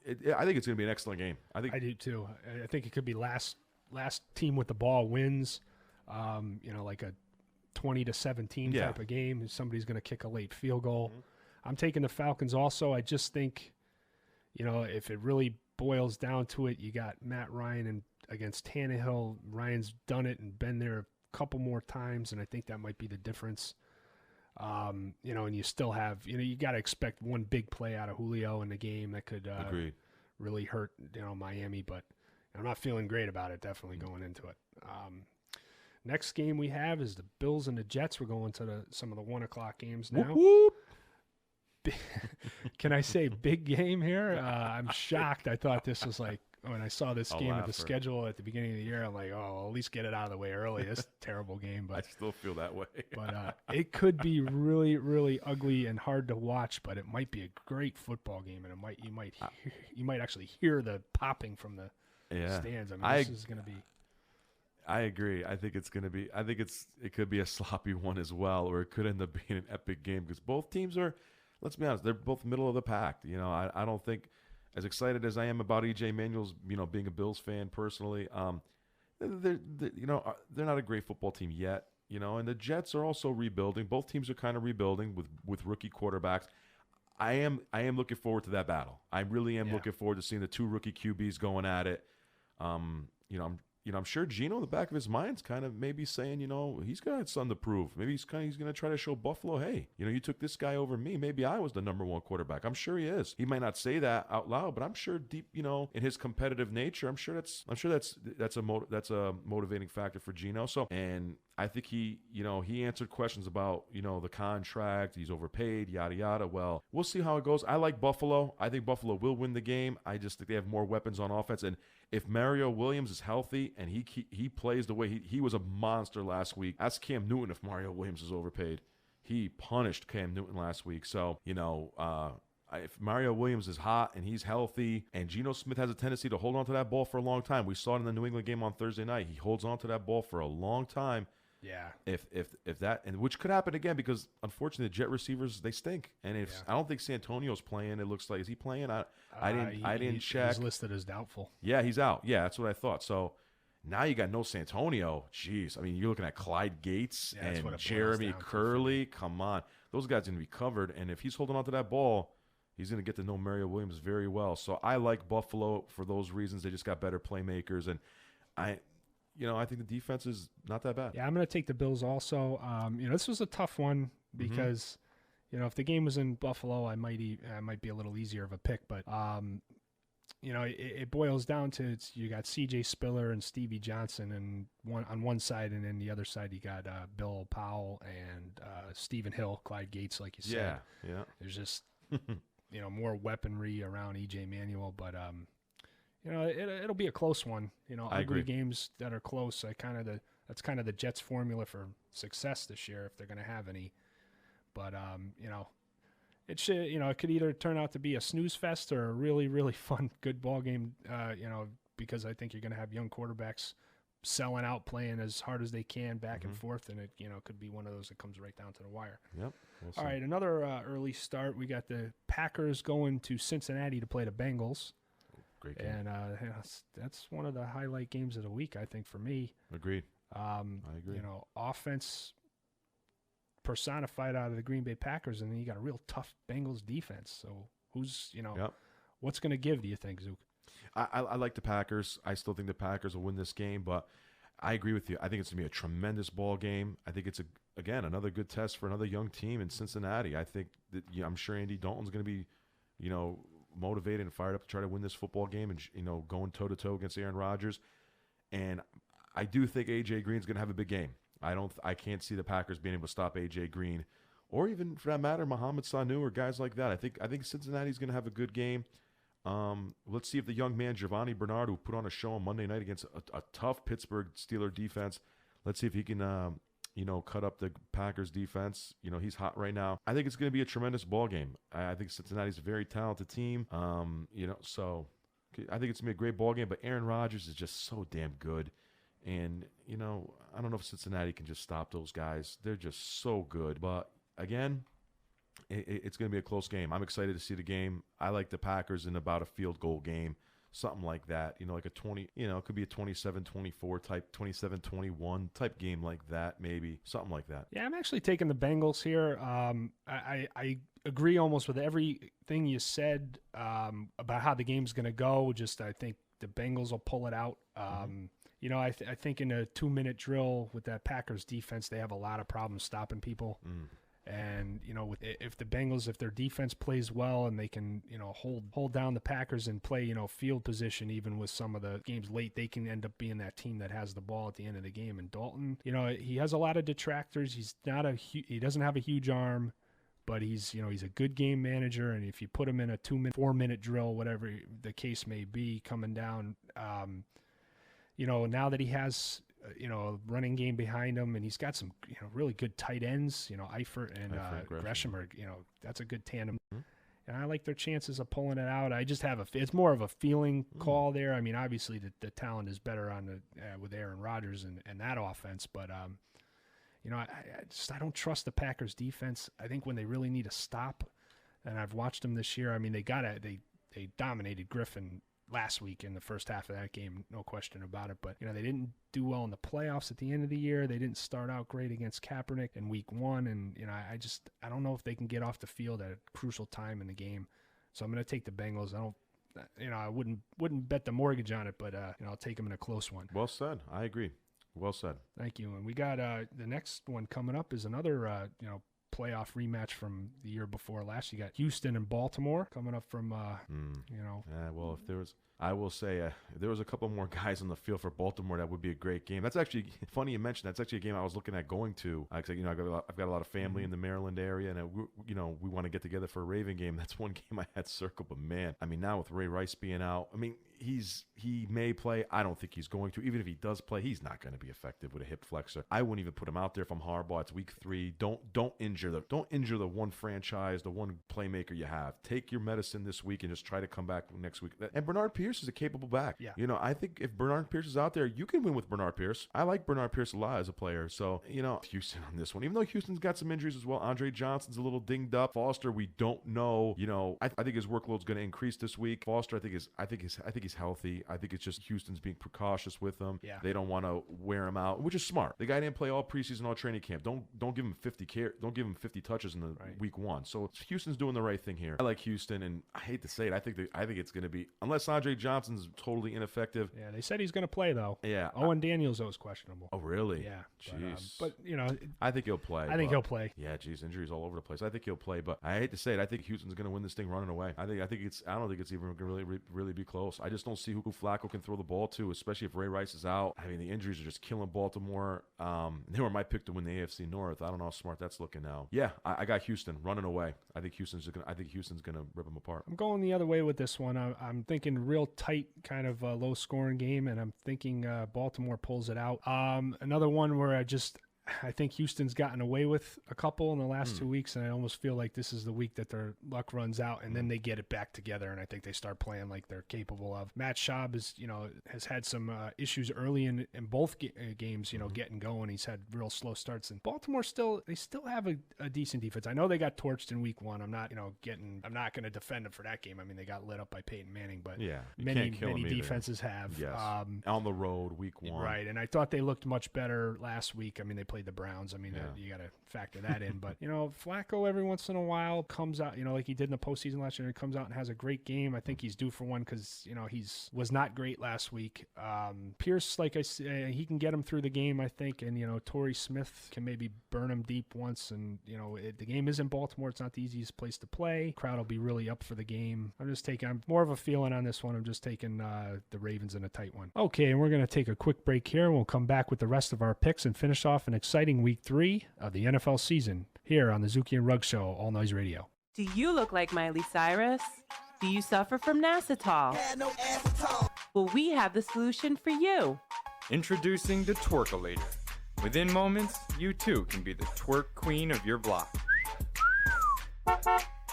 it's going to be an excellent game. I do too. I think it could be last team with the ball wins. Like a 20-17 type of game. Somebody's going to kick a late field goal. Mm-hmm. I'm taking the Falcons also. I just think, if it really boils down to it, you got Matt Ryan against Tannehill. Ryan's done it and been there a couple more times, and I think that might be the difference. And you still have, you got to expect one big play out of Julio in the game that could really hurt, Miami, but I'm not feeling great about it, definitely going into it. Next game we have is the Bills and the Jets. We're going to some of the 1 o'clock games now. Whoop, whoop. Can I say big game here? I'm shocked. I thought this was like, when I saw this game at the schedule at the beginning of the year, I'm like, at least get it out of the way early. This terrible game. But I still feel that way. But it could be really, really ugly and hard to watch, but it might be a great football game, and you might actually hear the popping from the stands. I mean, this is going to be. I agree. I think it's going to be. I think it could be a sloppy one as well, or it could end up being an epic game because both teams are. Let's be honest. They're both middle of the pack. I don't think. as excited as I am about EJ Manuel's, being a Bills fan personally, they're not a great football team yet, and the Jets are also rebuilding. Both teams are kind of rebuilding with rookie quarterbacks. I am looking forward to that battle. I really am looking forward to seeing the two rookie QBs going at it. I'm sure Gino in the back of his mind's kind of maybe saying, he's got something to prove. Maybe he's going to try to show Buffalo, hey, you took this guy over me. Maybe I was the number one quarterback. I'm sure he is. He might not say that out loud, but I'm sure deep, in his competitive nature, I'm sure that's a motivating factor for Gino. So, and I think he answered questions about, the contract, he's overpaid, yada, yada. Well, we'll see how it goes. I like Buffalo. I think Buffalo will win the game. I just think they have more weapons on offense. And if Mario Williams is healthy and he plays the way he was a monster last week, ask Cam Newton if Mario Williams is overpaid. He punished Cam Newton last week. So, if Mario Williams is hot and he's healthy, and Geno Smith has a tendency to hold on to that ball for a long time. We saw it in the New England game on Thursday night. He holds on to that ball for a long time. Yeah. If that, and which could happen again, because unfortunately the Jet receivers, they stink. And if I don't think Santonio's playing, it looks like, is he playing? I didn't check. He's listed as doubtful. Yeah, he's out. Yeah, that's what I thought. So now you got no Santonio. Jeez, I mean, you're looking at Clyde Gates and Jeremy Curley. Come on, those guys are gonna be covered. And if he's holding on to that ball, he's gonna get to know Mario Williams very well. So I like Buffalo for those reasons. They just got better playmakers, and I think the defense is not that bad. Yeah, I'm going to take the Bills also. This was a tough one because, if the game was in Buffalo, I might be a little easier of a pick. But, it boils down to you got C.J. Spiller and Stevie Johnson on one side, and then the other side you got Bill Powell and Stephen Hill, Clyde Gates, like you said. Yeah. There's just, more weaponry around E.J. Manuel, but it'll be a close one. I agree. Games that are close. That's kind of the Jets' formula for success this year, if they're going to have any. But it should. It could either turn out to be a snooze fest or a really, really fun, good ball game. Because I think you're going to have young quarterbacks selling out, playing as hard as they can, back and forth, and it could be one of those that comes right down to the wire. Yep. All right, another early start. We got the Packers going to Cincinnati to play the Bengals. Great game. And that's one of the highlight games of the week, I think, for me. Agreed. I agree. Offense personified out of the Green Bay Packers, and then you got a real tough Bengals defense. So who's, what's going to give, do you think, Zook? I like the Packers. I still think the Packers will win this game, but I agree with you. I think it's going to be a tremendous ball game. I think it's, another good test for another young team in Cincinnati. I think that I'm sure Andy Dalton's going to be, motivated and fired up to try to win this football game and, going toe-to-toe against Aaron Rodgers. And I do think A.J. Green's going to have a big game. I can't see the Packers being able to stop A.J. Green, or even, for that matter, Mohamed Sanu or guys like that. I think Cincinnati's going to have a good game. Let's see if the young man, Giovanni Bernard, who put on a show on Monday night against a tough Pittsburgh Steelers defense, let's see if he can, cut up the Packers defense. He's hot right now. I think it's going to be a tremendous ball game. I think Cincinnati's a very talented team. So I think it's going to be a great ball game, but Aaron Rodgers is just so damn good. And, I don't know if Cincinnati can just stop those guys. They're just so good. But again, it's going to be a close game. I'm excited to see the game. I like the Packers in about a field goal game, something like that. Like a 20, it could be a 27-24 type, 27-21 type game like that, maybe something like that. Yeah, I'm actually taking the Bengals here. I agree almost with everything you said about how the game's going to go. Just I think the Bengals will pull it out. I think in a 2-minute drill with that Packers defense, they have a lot of problems stopping people. And, if the Bengals, if their defense plays well and they can, hold down the Packers and play, field position, even with some of the games late, they can end up being that team that has the ball at the end of the game. And Dalton, he has a lot of detractors. He doesn't have a huge arm, but he's a good game manager. And if you put him in a 2-minute, 4-minute drill, whatever the case may be, coming down, now that he has, a running game behind him, and he's got some, really good tight ends, Eifert and Gresham are, that's a good tandem. And I like their chances of pulling it out. I just have it's more of a feeling call there. I mean, obviously the talent is better on with Aaron Rodgers and that offense, but I don't trust the Packers defense. I think when they really need a stop, and I've watched them this year, I mean, they they dominated Griffin last week in the first half of that game, no question about it. But, they didn't do well in the playoffs at the end of the year. They didn't start out great against Kaepernick in week 1. And, I don't know if they can get off the field at a crucial time in the game. So I'm going to take the Bengals. I wouldn't bet the mortgage on it, but, I'll take them in a close one. Well said. I agree. Well said. Thank you. And we got the next one coming up is another, playoff rematch from the year before last. You got Houston and Baltimore coming up from, Yeah, well, I will say, if there was a couple more guys on the field for Baltimore, that would be a great game. That's actually funny you mentioned. That's actually a game I was looking at going to. I've got a lot of family in the Maryland area, and we want to get together for a Raven game. That's one game I had circled, but man, now with Ray Rice being out, he may play. I don't think he's going to. Even if he does play, he's not going to be effective with a hip flexor. I wouldn't even put him out there if I'm Harbaugh. It's week 3. Don't injure the one franchise, the one playmaker you have. Take your medicine this week and just try to come back next week. And Bernard Pierce is a capable back. Yeah. I think if Bernard Pierce is out there, you can win with Bernard Pierce. I like Bernard Pierce a lot as a player. So, Houston on this one, even though Houston's got some injuries as well. Andre Johnson's a little dinged up. Foster, we don't know. I think his workload's going to increase this week. Foster, I think he's healthy. I think it's just Houston's being precautious with him. Yeah. They don't want to wear him out, which is smart. The guy didn't play all preseason, all training camp. Don't give him 50 touches in the week 1. So Houston's doing the right thing here. I like Houston, and I hate to say it, I think it's going to be, unless Andre Johnson's totally ineffective. Yeah, they said he's going to play though. Yeah. Owen Daniels is questionable. Oh, really? Yeah. Jeez. But I think he'll play. He'll play. Yeah, geez, injuries all over the place. I think he'll play, but I hate to say it, I think Houston's going to win this thing running away. I don't think it's even going to really be close. I just don't see who Flacco can throw the ball to, especially if Ray Rice is out. The injuries are just killing Baltimore. They were my pick to win the AFC North. I don't know how smart that's looking now. Yeah, I got Houston running away. I think Houston's gonna rip them apart. I'm going the other way with this one. I'm thinking real tight, kind of low scoring game, and I'm thinking Baltimore pulls it out. Another one where I think Houston's gotten away with a couple in the last 2 weeks, and I almost feel like this is the week that their luck runs out, and then they get it back together, and I think they start playing like they're capable of. Matt Schaub has had some issues early in both games, getting going. He's had real slow starts, and Baltimore still have a decent defense. I know they got torched in week 1. I'm not going to defend them for that game. They got lit up by Peyton Manning, but yeah, many defenses have. Yes. On the road, week 1. Right, and I thought they looked much better last week. They played the Browns. You got to factor that in. But, Flacco every once in a while comes out, like he did in the postseason last year, and comes out and has a great game. I think he's due for one because, was not great last week. Pierce, like I said, he can get him through the game, I think. And, Torrey Smith can maybe burn him deep once. And, the game is in Baltimore. It's not the easiest place to play. Crowd will be really up for the game. I'm more of a feeling on this one. I'm just taking the Ravens in a tight one. Okay, and we're going to take a quick break here. We'll come back with the rest of our picks and finish off an exciting week 3 of the NFL season here on the Zuki and Ruggs Show, All Noise Radio. Do you look like Miley Cyrus? Do you suffer from Nasatol? Well, we have the solution for you. Introducing the Twerkulator. Within moments, you too can be the twerk queen of your block.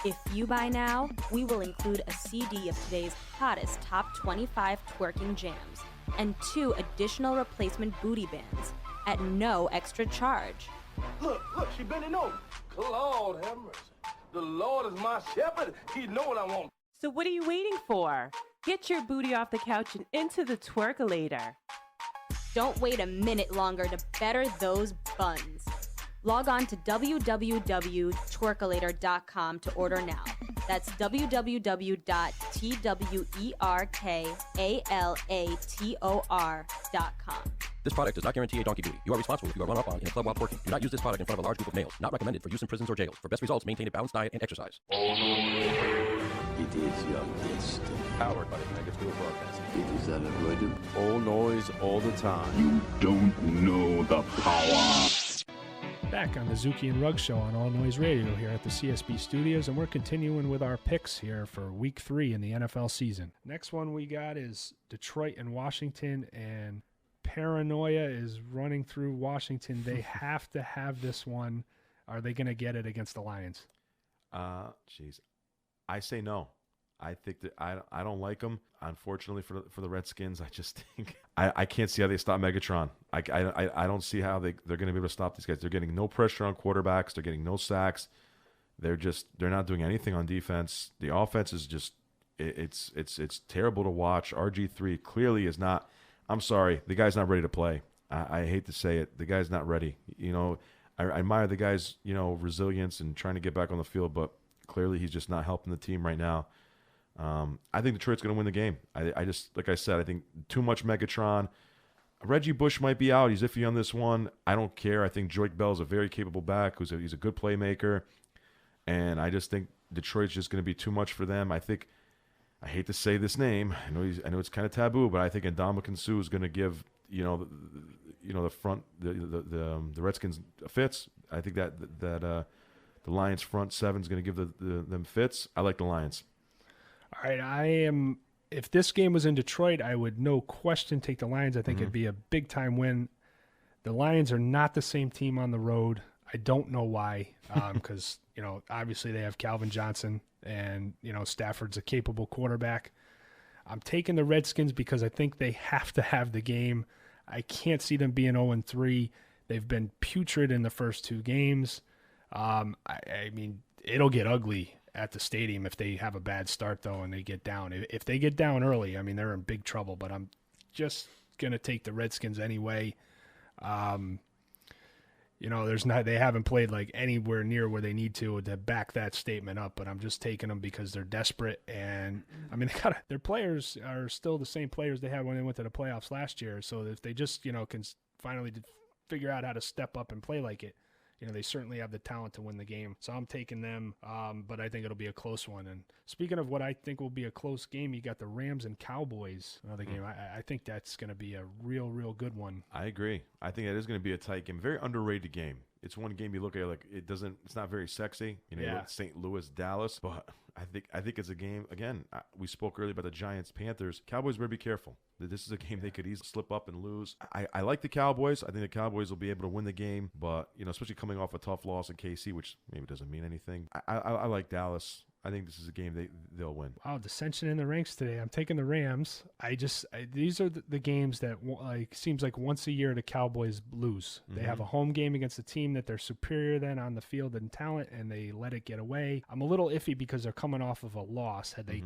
If you buy now, we will include a CD of today's hottest top 25 twerking jams and 2 additional replacement booty bands at no extra charge. Look, she bending over. Lord have mercy. The Lord is my shepherd. He know what I want. So what are you waiting for? Get your booty off the couch and into the Twerkulator. Don't wait a minute longer to better those buns. Log on to www.twerkalator.com to order now. That's www.twerkalator.com. This product does not guarantee a donkey booty. You are responsible if you are run up on in a club while twerking. Do not use this product in front of a large group of males. Not recommended for use in prisons or jails. For best results, maintain a balanced diet and exercise. It is your destiny. Powered by the Connecticut School of Broadcasting. It is unavoidable. All noise, all the time. You don't know the power. Back on the Zuki and Ruggs Show on All Noise Radio here at the CSB Studios, and we're continuing with our picks here for Week 3 in the NFL season. Next one we got is Detroit and Washington, and paranoia is running through Washington. They have to have this one. Are they going to get it against the Lions? Jeez, I say no. I think that I don't like them. Unfortunately for the Redskins, I just think I can't see how they stop Megatron. I don't see how they're going to be able to stop these guys. They're getting no pressure on quarterbacks. They're getting no sacks. They're not doing anything on defense. The offense is just It's terrible to watch. RG3 clearly is not. I'm sorry, the guy's not ready to play. I hate to say it, the guy's not ready. I admire the guy's resilience and trying to get back on the field, but clearly he's just not helping the team right now. I think Detroit's going to win the game. I just, like I said, I think too much Megatron. Reggie Bush might be out. He's iffy on this one. I don't care. I think Joique Bell's a very capable back. He's a good playmaker. And I just think Detroit's just going to be too much for them. I hate to say this name. I know it's kind of taboo, but I think Ndamukong Suh is going to give the Redskins fits. I think that the Lions front seven is going to give them fits. I like the Lions. All right, if this game was in Detroit, I would no question take the Lions. I think it'd be a big time win. The Lions are not the same team on the road. I don't know why, because obviously they have Calvin Johnson, and Stafford's a capable quarterback. I'm taking the Redskins because I think they have to have the game. I can't see them being 0-3. They've been putrid in the first two games. I mean, it'll get ugly at the stadium if they have a bad start, though, and they get down. If they get down early, I mean, they're in big trouble, but I'm just going to take the Redskins anyway. They haven't played like anywhere near where they need to back that statement up, but I'm just taking them because they're desperate. And I mean, their players are still the same players they had when they went to the playoffs last year. So if they just, can finally figure out how to step up and play like it, they certainly have the talent to win the game. So I'm taking them, but I think it'll be a close one. And speaking of what I think will be a close game, you got the Rams and Cowboys. Another game. I think that's going to be a real, real good one. I agree. I think it is going to be a tight game. Very underrated game. It's one game you look at like it's not very sexy. You look at St. Louis, Dallas, but I think it's a game. Again, we spoke earlier about the Giants, Panthers. Cowboys better be careful. This is a game they could easily slip up and lose. I like the Cowboys. I think the Cowboys will be able to win the game, but especially coming off a tough loss in KC, which maybe doesn't mean anything. I like Dallas. I think this is a game they'll win. Wow, dissension in the ranks today. I'm taking the Rams. These are the games that seems like once a year the Cowboys lose. Mm-hmm. They have a home game against a team that they're superior than on the field in talent, and they let it get away. I'm a little iffy because they're coming off of a loss. Had they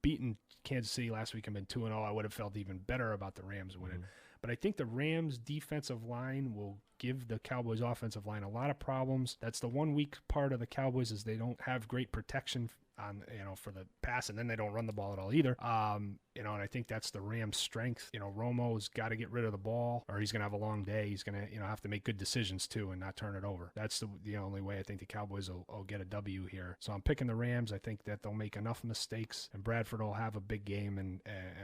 beaten Kansas City last week and been 2-0, I would have felt even better about the Rams winning. But I think the Rams' defensive line will give the Cowboys' offensive line a lot of problems. That's the one weak part of the Cowboys is they don't have great protection on for the pass, and then they don't run the ball at all either. And I think that's the Rams' strength. Romo's got to get rid of the ball, or he's going to have a long day. He's going to have to make good decisions too and not turn it over. That's the only way I think the Cowboys will get a W here. So I'm picking the Rams. I think that they'll make enough mistakes, and Bradford will have a big game and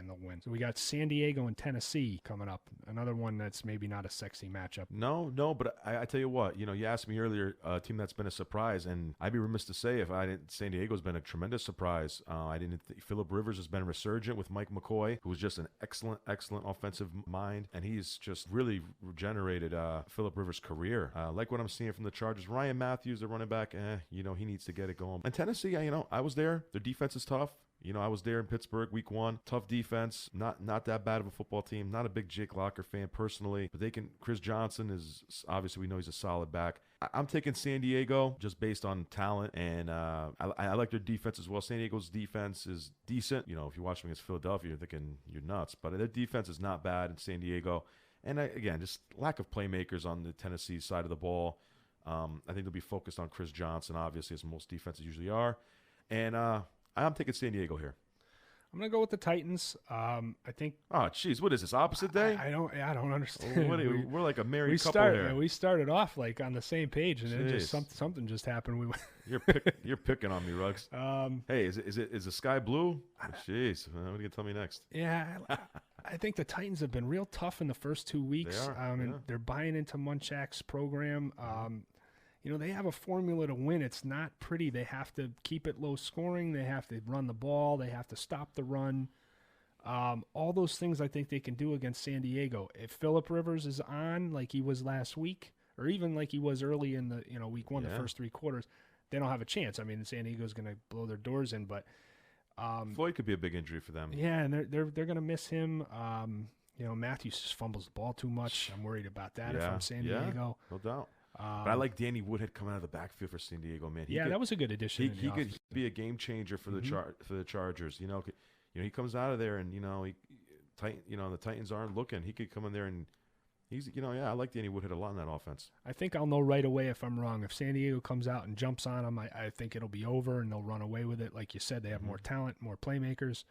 they'll win. So we got San Diego and Tennessee coming up. Another one that's maybe not a sexy matchup. No, but I tell you what, you asked me earlier, a team that's been a surprise, and I'd be remiss to say if San Diego's been a tremendous surprise. I didn't think Phillip Rivers has been resurgent with Mike McCoy, who was just an excellent offensive mind, and he's just really regenerated Phillip Rivers' career. Like what I'm seeing from the Chargers. Ryan Matthews, the running back, he needs to get it going. And Tennessee, I was there. Their defense is tough. I was there in Pittsburgh week 1. Tough defense. Not that bad of a football team. Not a big Jake Locker fan personally, but Chris Johnson is obviously, we know he's a solid back. I'm taking San Diego just based on talent, and I like their defense as well. San Diego's defense is decent. If you watch them against Philadelphia, you're thinking you're nuts, but their defense is not bad in San Diego. And again, just lack of playmakers on the Tennessee side of the ball. I think they'll be focused on Chris Johnson, obviously, as most defenses usually are. And I'm taking San Diego here. I'm gonna go with the Titans. I think. Oh, geez, what is this? Opposite day? I don't understand. We're like a married couple here. We started off like on the same page, and then just something just happened. You're picking on me, Ruggs. Hey, is the sky blue? Jeez, what are you gonna tell me next? Yeah, I think the Titans have been real tough in the first 2 weeks. They are. And they're buying into Munchak's program. They have a formula to win. It's not pretty. They have to keep it low scoring. They have to run the ball. They have to stop the run. All those things I think they can do against San Diego. If Phillip Rivers is on like he was last week, or even like he was early in the week 1, the first 3 quarters, they don't have a chance. I mean, San Diego's going to blow their doors in, but Floyd could be a big injury for them. Yeah, and they're going to miss him. Matthews just fumbles the ball too much. I'm worried about that if I'm San Diego. No doubt. But I like Danny Woodhead coming out of the backfield for San Diego, man. That was a good addition. He could be a game changer for the Chargers. You know, he comes out of there and the Titans aren't looking. He could come in there and he's I like Danny Woodhead a lot in that offense. I think I'll know right away if I'm wrong. If San Diego comes out and jumps on them, I think it'll be over and they'll run away with it. Like you said, they have more talent, more playmakers.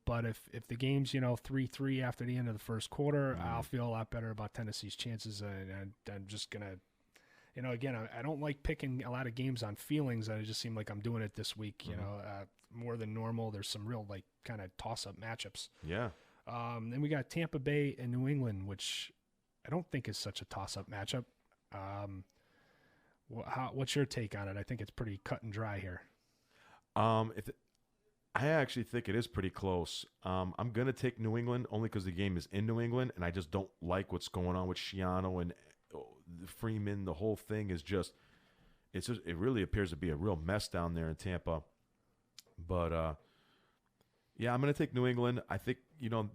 But if the game's 3-3 after the end of the first quarter, I'll feel a lot better about Tennessee's chances. And I'm just gonna. Again, I don't like picking a lot of games on feelings. I just seem like I'm doing it this week, more than normal. There's some real, kind of toss-up matchups. Yeah. Then we got Tampa Bay and New England, which I don't think is such a toss-up matchup. What's your take on it? I think it's pretty cut and dry here. I actually think it is pretty close. I'm going to take New England only because the game is in New England, and I just don't like what's going on with Schiano and Freeman. The whole thing is it really appears to be a real mess down there in Tampa. But I'm going to take New England. I think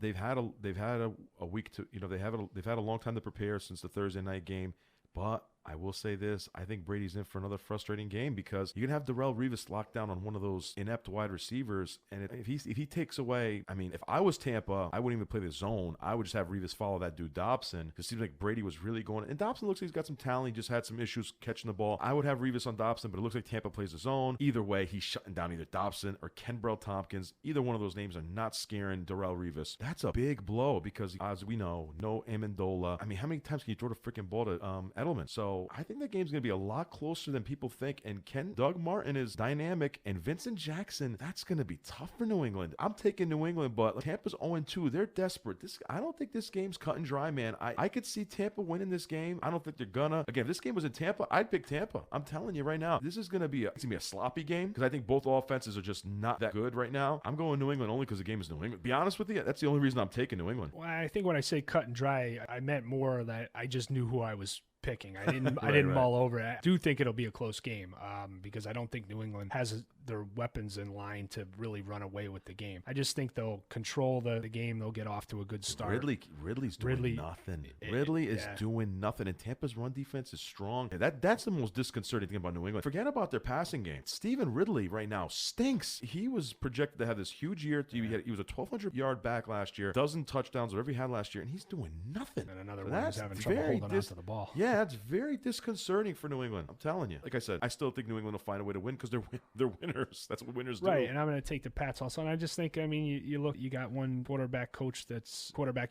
they've had a week to they've had a long time to prepare since the Thursday night game. But I will say this, I think Brady's in for another frustrating game because you can have Darrelle Revis locked down on one of those inept wide receivers, and if he takes away, if I was Tampa, I wouldn't even play the zone. I would just have Revis follow that dude Dobson. It seems like Brady was really going, and Dobson looks like he's got some talent. He just had some issues catching the ball. I would have Revis on Dobson, but it looks like Tampa plays the zone. Either way, he's shutting down either Dobson or Kenbrell Tompkins. Either one of those names are not scaring Darrelle Revis. That's a big blow because, as we know, no Amendola. How many times can you throw the freaking ball to Edelman? So I think that game's going to be a lot closer than people think. And Doug Martin is dynamic, and Vincent Jackson, that's going to be tough for New England. I'm taking New England, but Tampa's 0-2. They're desperate. I don't think this game's cut and dry, man. I could see Tampa winning this game. I don't think they're gonna. Again, if this game was in Tampa, I'd pick Tampa. I'm telling you right now, this is going to be a sloppy game because I think both offenses are just not that good right now. I'm going New England only because the game is New England. Be honest with you, that's the only reason I'm taking New England. Well, I think when I say cut and dry, I meant more that I just knew who I was picking. I didn't mull over it. I do think it'll be a close game because I don't think New England has their weapons in line to really run away with the game. I just think they'll control the game. They'll get off to a good start. Ridley's doing nothing. Ridley is doing nothing, and Tampa's run defense is strong. That's the most disconcerting thing about New England. Forget about their passing game. Stephen Ridley right now stinks. He was projected to have this huge year. He was a 1,200-yard back last year, dozen touchdowns, whatever he had last year, and he's doing nothing. And another one who's having trouble holding onto the ball. Yeah, that's very disconcerting for New England. I'm telling you. Like I said, I still think New England will find a way to win because they're winners. That's what winners do. Right, and I'm going to take the Pats also. And I just think, you look, you got one quarterback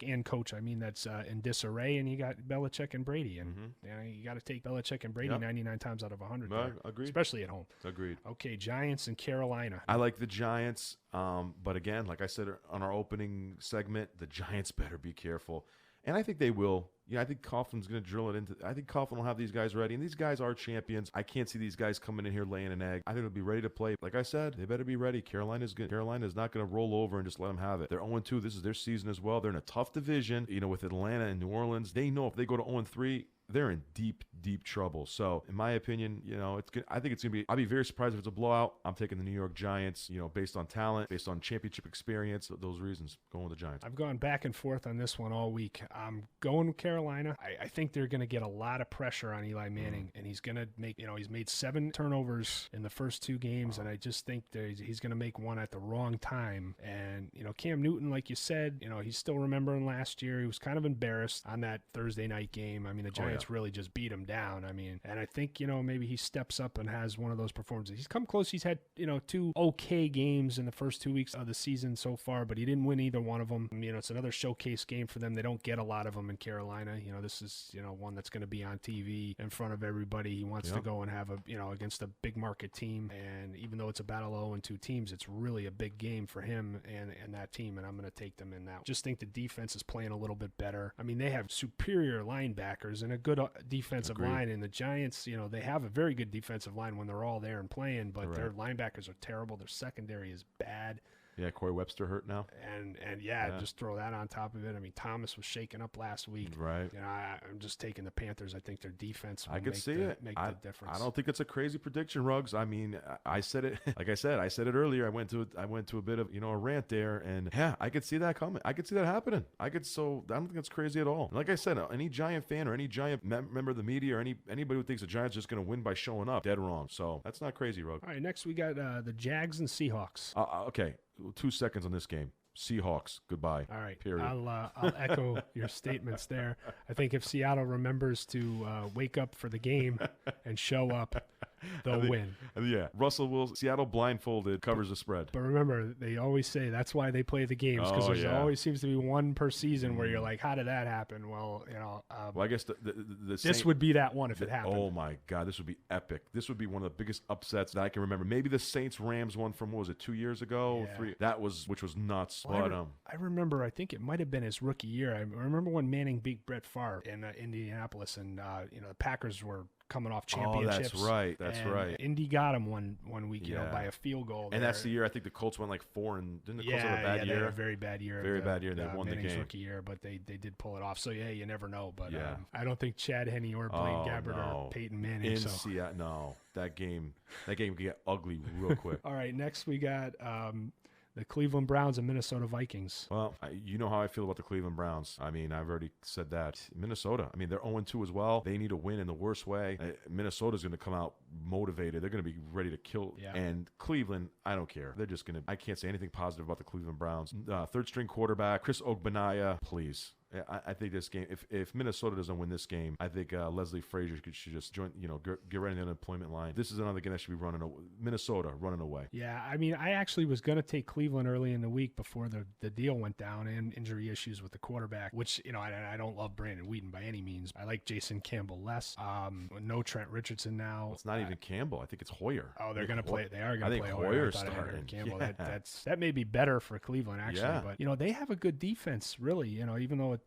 and coach, that's in disarray, and you got Belichick and Brady. And you got to take Belichick and Brady 99 times out of 100. No, agreed. Especially at home. Agreed. Okay, Giants and Carolina. I like the Giants, but again, like I said on our opening segment, the Giants better be careful. And I think they will. I think Coughlin's going to drill it into. I think Coughlin will have these guys ready, and these guys are champions. I can't see these guys coming in here laying an egg. I think they'll be ready to play. Like I said, they better be ready. Carolina's good. Carolina is not going to roll over and just let them have it. They're 0-2. This is their season as well. They're in a tough division. With Atlanta and New Orleans, they know if they go to 0-3. They're in deep, deep trouble. So, in my opinion, it's good. I think it's gonna be. I'll be very surprised if it's a blowout. I'm taking the New York Giants. Based on talent, based on championship experience, those reasons, going with the Giants. I've gone back and forth on this one all week. I'm going with Carolina. I think they're gonna get a lot of pressure on Eli Manning, and he's gonna make. He's made 7 turnovers in the first 2 games, and I just think he's gonna make one at the wrong time. And Cam Newton, like you said, he's still remembering last year. He was kind of embarrassed on that Thursday night game. The Giants really just beat him down. And I think, maybe he steps up and has one of those performances. He's come close. He's had, 2 okay games in the first 2 weeks of the season so far, but he didn't win either one of them. It's another showcase game for them. They don't get a lot of them in Carolina. This is, one that's going to be on TV in front of everybody. He wants to go and have against a big market team. And even though it's a battle of 0-2 teams, it's really a big game for him and that team. And I'm going to take them in that. Just think the defense is playing a little bit better. They have superior linebackers and a good defensive line, and the Giants, they have a very good defensive line when they're all there and playing, but their linebackers are terrible. Their secondary is bad. Yeah, Corey Webster hurt now. And just throw that on top of it. I mean, Thomas was shaken up last week. Right. You know, I'm just taking the Panthers. I think their defense will make the difference. I don't think it's a crazy prediction, Ruggs. I mean, I said it. Like I said it earlier. I went to a bit of a rant there, and yeah, I could see that coming. I could see that happening. I don't think that's crazy at all. And like I said, any Giant fan or any Giant member of the media or anybody who thinks the Giants are just going to win by showing up, dead wrong. So that's not crazy, Ruggs. All right, next we got the Jags and Seahawks. Okay, 2 seconds on this game. Seahawks, goodbye. All right. Period. I'll echo your statements there. I think if Seattle remembers to wake up for the game and show up, they'll win. Yeah. Russell Wilson, Seattle blindfolded, covers the spread. But remember, they always say that's why they play the games, because there always seems to be one per season where you're like, how did that happen? Well, I guess this would be that one if it happened. Oh, my God. This would be epic. This would be one of the biggest upsets that I can remember. Maybe the Saints-Rams one from, what was it, 2 years ago? Yeah. Which was nuts. Well, I remember, I think it might have been his rookie year. I remember when Manning beat Brett Favre in Indianapolis, and the Packers were coming off championships. Oh, that's right. Indy got him one week, by a field goal. And that's the year I think the Colts went like 4, and didn't the Colts have a bad year? They had a very bad year. Very bad year. They won the game. Rookie year, but they did pull it off. So yeah, you never know. But I don't think Chad Henne or Blaine Gabbert or Peyton Manning. No, that game could get ugly real quick. All right, next we got the Cleveland Browns and Minnesota Vikings. Well, you know how I feel about the Cleveland Browns. I mean, I've already said that. Minnesota, I mean, they're 0-2 as well. They need a win in the worst way. Minnesota's going to come out motivated. They're going to be ready to kill. Yeah. And Cleveland, I don't care. They're just going to – I can't say anything positive about the Cleveland Browns. Third-string quarterback, Chris Ogbanaya, please. I think this game, if Minnesota doesn't win this game, I think Leslie Frazier should just join, get right in the unemployment line. This is another game that should be running Minnesota running away. Yeah, I mean, I actually was going to take Cleveland early in the week before the deal went down and injury issues with the quarterback, which, I don't love Brandon Whedon by any means. I like Jason Campbell less. No Trent Richardson now. It's not even Campbell. I think it's Hoyer. Oh, they're going to play. They are going to play Hoyer. Hoyer's starting. Campbell. Yeah. That may be better for Cleveland, actually. Yeah. But, they have a good defense, really, even though it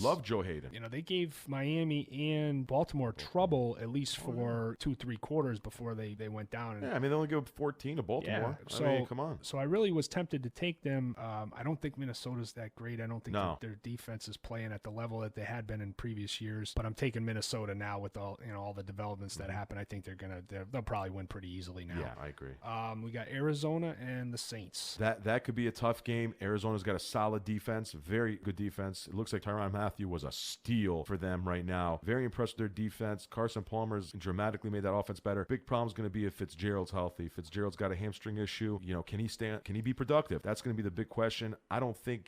love Joe Hayden. They gave Miami and Baltimore trouble at least for 2-3 quarters before they went down. Yeah, I mean, they only give up 14 to Baltimore. Yeah, I mean, come on. So I really was tempted to take them. I don't think Minnesota's that great. I don't think their defense is playing at the level that they had been in previous years. But I'm taking Minnesota now with all the developments that happen. I think they'll probably win pretty easily now. Yeah, I agree. We got Arizona and the Saints. That could be a tough game. Arizona's got a solid defense, very good defense. It looks like Tyrann Mathieu was a steal for them right now. Very impressed with their defense. Carson Palmer's dramatically made that offense better. Big problem's going to be if Fitzgerald's healthy. Fitzgerald's got a hamstring issue. Can he be productive? That's going to be the big question.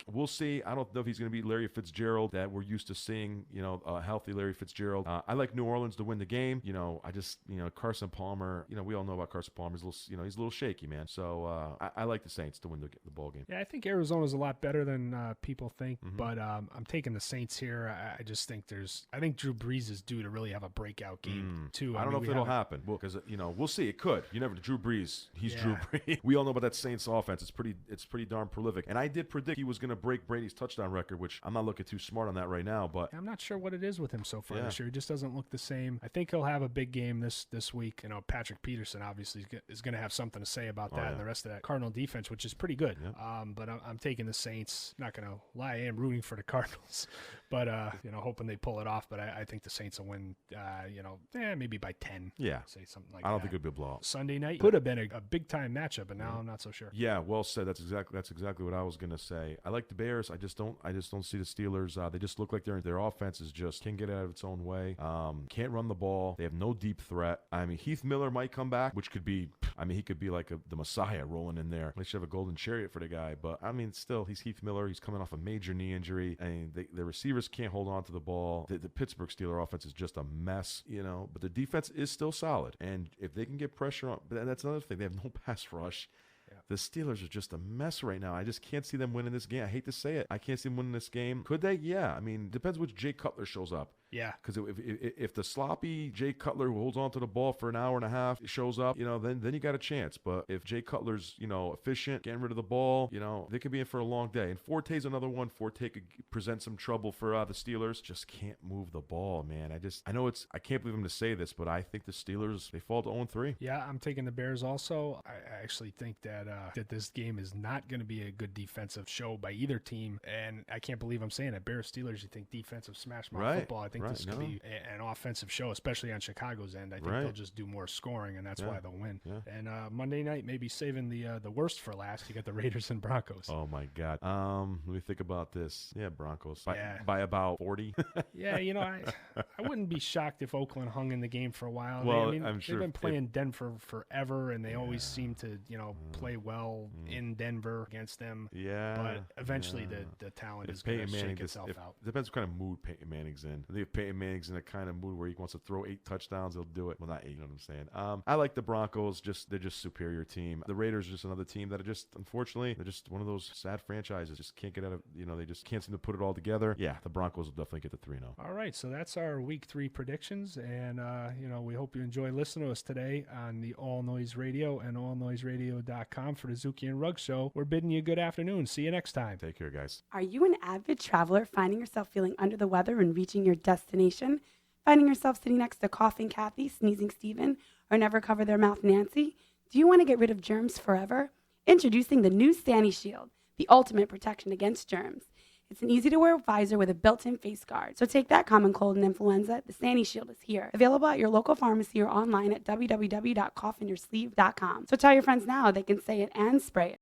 We'll see. I don't know if he's going to be Larry Fitzgerald that we're used to seeing, a healthy Larry Fitzgerald. I like New Orleans to win the game. Carson Palmer, we all know about Carson Palmer. He's a little shaky, man. So I like the Saints to win the ball game. Yeah, I think Arizona's a lot better than people think, but I'm taking the Saints here. I just think I think Drew Brees is due to really have a breakout game too. I don't know if it'll happen. Because we'll see. It could. You never. Drew Brees. He's Drew Brees. We all know about that Saints offense. It's pretty darn prolific. And I did predict he was going to break Brady's touchdown record, which I'm not looking too smart on that right now. But I'm not sure what it is with him so far this year. He just doesn't look the same. I think he'll have a big game this week. Patrick Peterson obviously is going to have something to say about that and the rest of that Cardinal defense, which is pretty good. Yeah. But I'm taking the Saints. Not going to lie, I am rooting for the Cardinals. But hoping they pull it off. But I think the Saints will win. Maybe by 10. Yeah, say something like that. I don't think it'll be a blowout. Sunday night could have been a big time matchup, but now I'm not so sure. Yeah, well said. That's exactly what I was gonna say. I like the Bears. I just don't see the Steelers. They just look like their offense is just can't get out of its own way. Can't run the ball. They have no deep threat. I mean, Heath Miller might come back, which could be. I mean, he could be like the Messiah rolling in there. They should have a golden chariot for the guy. But I mean, still, he's Heath Miller. He's coming off a major knee injury, and the receivers can't hold on to the ball. The Pittsburgh Steelers offense is just a mess, but the defense is still solid. And if they can get pressure on, but that's another thing. They have no pass rush. Yeah. The Steelers are just a mess right now. I just can't see them winning this game. I hate to say it. I can't see them winning this game. Could they? Yeah. I mean, depends which Jay Cutler shows up. Yeah. Because if the sloppy Jay Cutler who holds on to the ball for an hour and a half shows up, then you got a chance. But if Jay Cutler's, efficient, getting rid of the ball, they could be in for a long day. And Forte's another one. Forte could present some trouble for the Steelers. Just can't move the ball, man. I can't believe I'm to say this, but I think the Steelers, they fall to 0-3. Yeah, I'm taking the Bears also. I actually think that this game is not going to be a good defensive show by either team. And I can't believe I'm saying it. Bears Steelers, you think defensive smash mouth football. I think this could be an offensive show, especially on Chicago's end. I think they'll just do more scoring, and that's why they'll win. Yeah. And Monday night, maybe saving the worst for last. You got the Raiders and Broncos. Oh my God. Let me think about this. Yeah, Broncos by about 40. Yeah, I wouldn't be shocked if Oakland hung in the game for a while. Well, I'm sure they've been playing Denver forever, and they always seem to play well in Denver against them. Yeah, but eventually the talent is going to shake itself out. Depends what kind of mood Peyton Manning's in. I think if Peyton Manning's in a kind of mood where he wants to throw 8 touchdowns, he'll do it. Well, not 8, you know what I'm saying. I like the Broncos. They're just superior team. The Raiders are just another team that are just, unfortunately, they're just one of those sad franchises. Just can't get out of, they just can't seem to put it all together. Yeah, the Broncos will definitely get the 3-0. All right, so that's our Week 3 predictions, and we hope you enjoy listening to us today on the All Noise Radio and allnoiseradio.com for the Zuki and Ruggs Show. We're bidding you a good afternoon. See you next time. Take care, guys. Are you an avid traveler finding yourself feeling under the weather and reaching your destination? Finding yourself sitting next to coughing Kathy, sneezing Steven, or never cover their mouth Nancy? Do you want to get rid of germs forever? Introducing the new Sani Shield, the ultimate protection against germs. It's an easy-to-wear visor with a built-in face guard. So take that common cold and influenza, the Sani Shield is here. Available at your local pharmacy or online at www.coughinyoursleeve.com. So tell your friends now they can say it and spray it.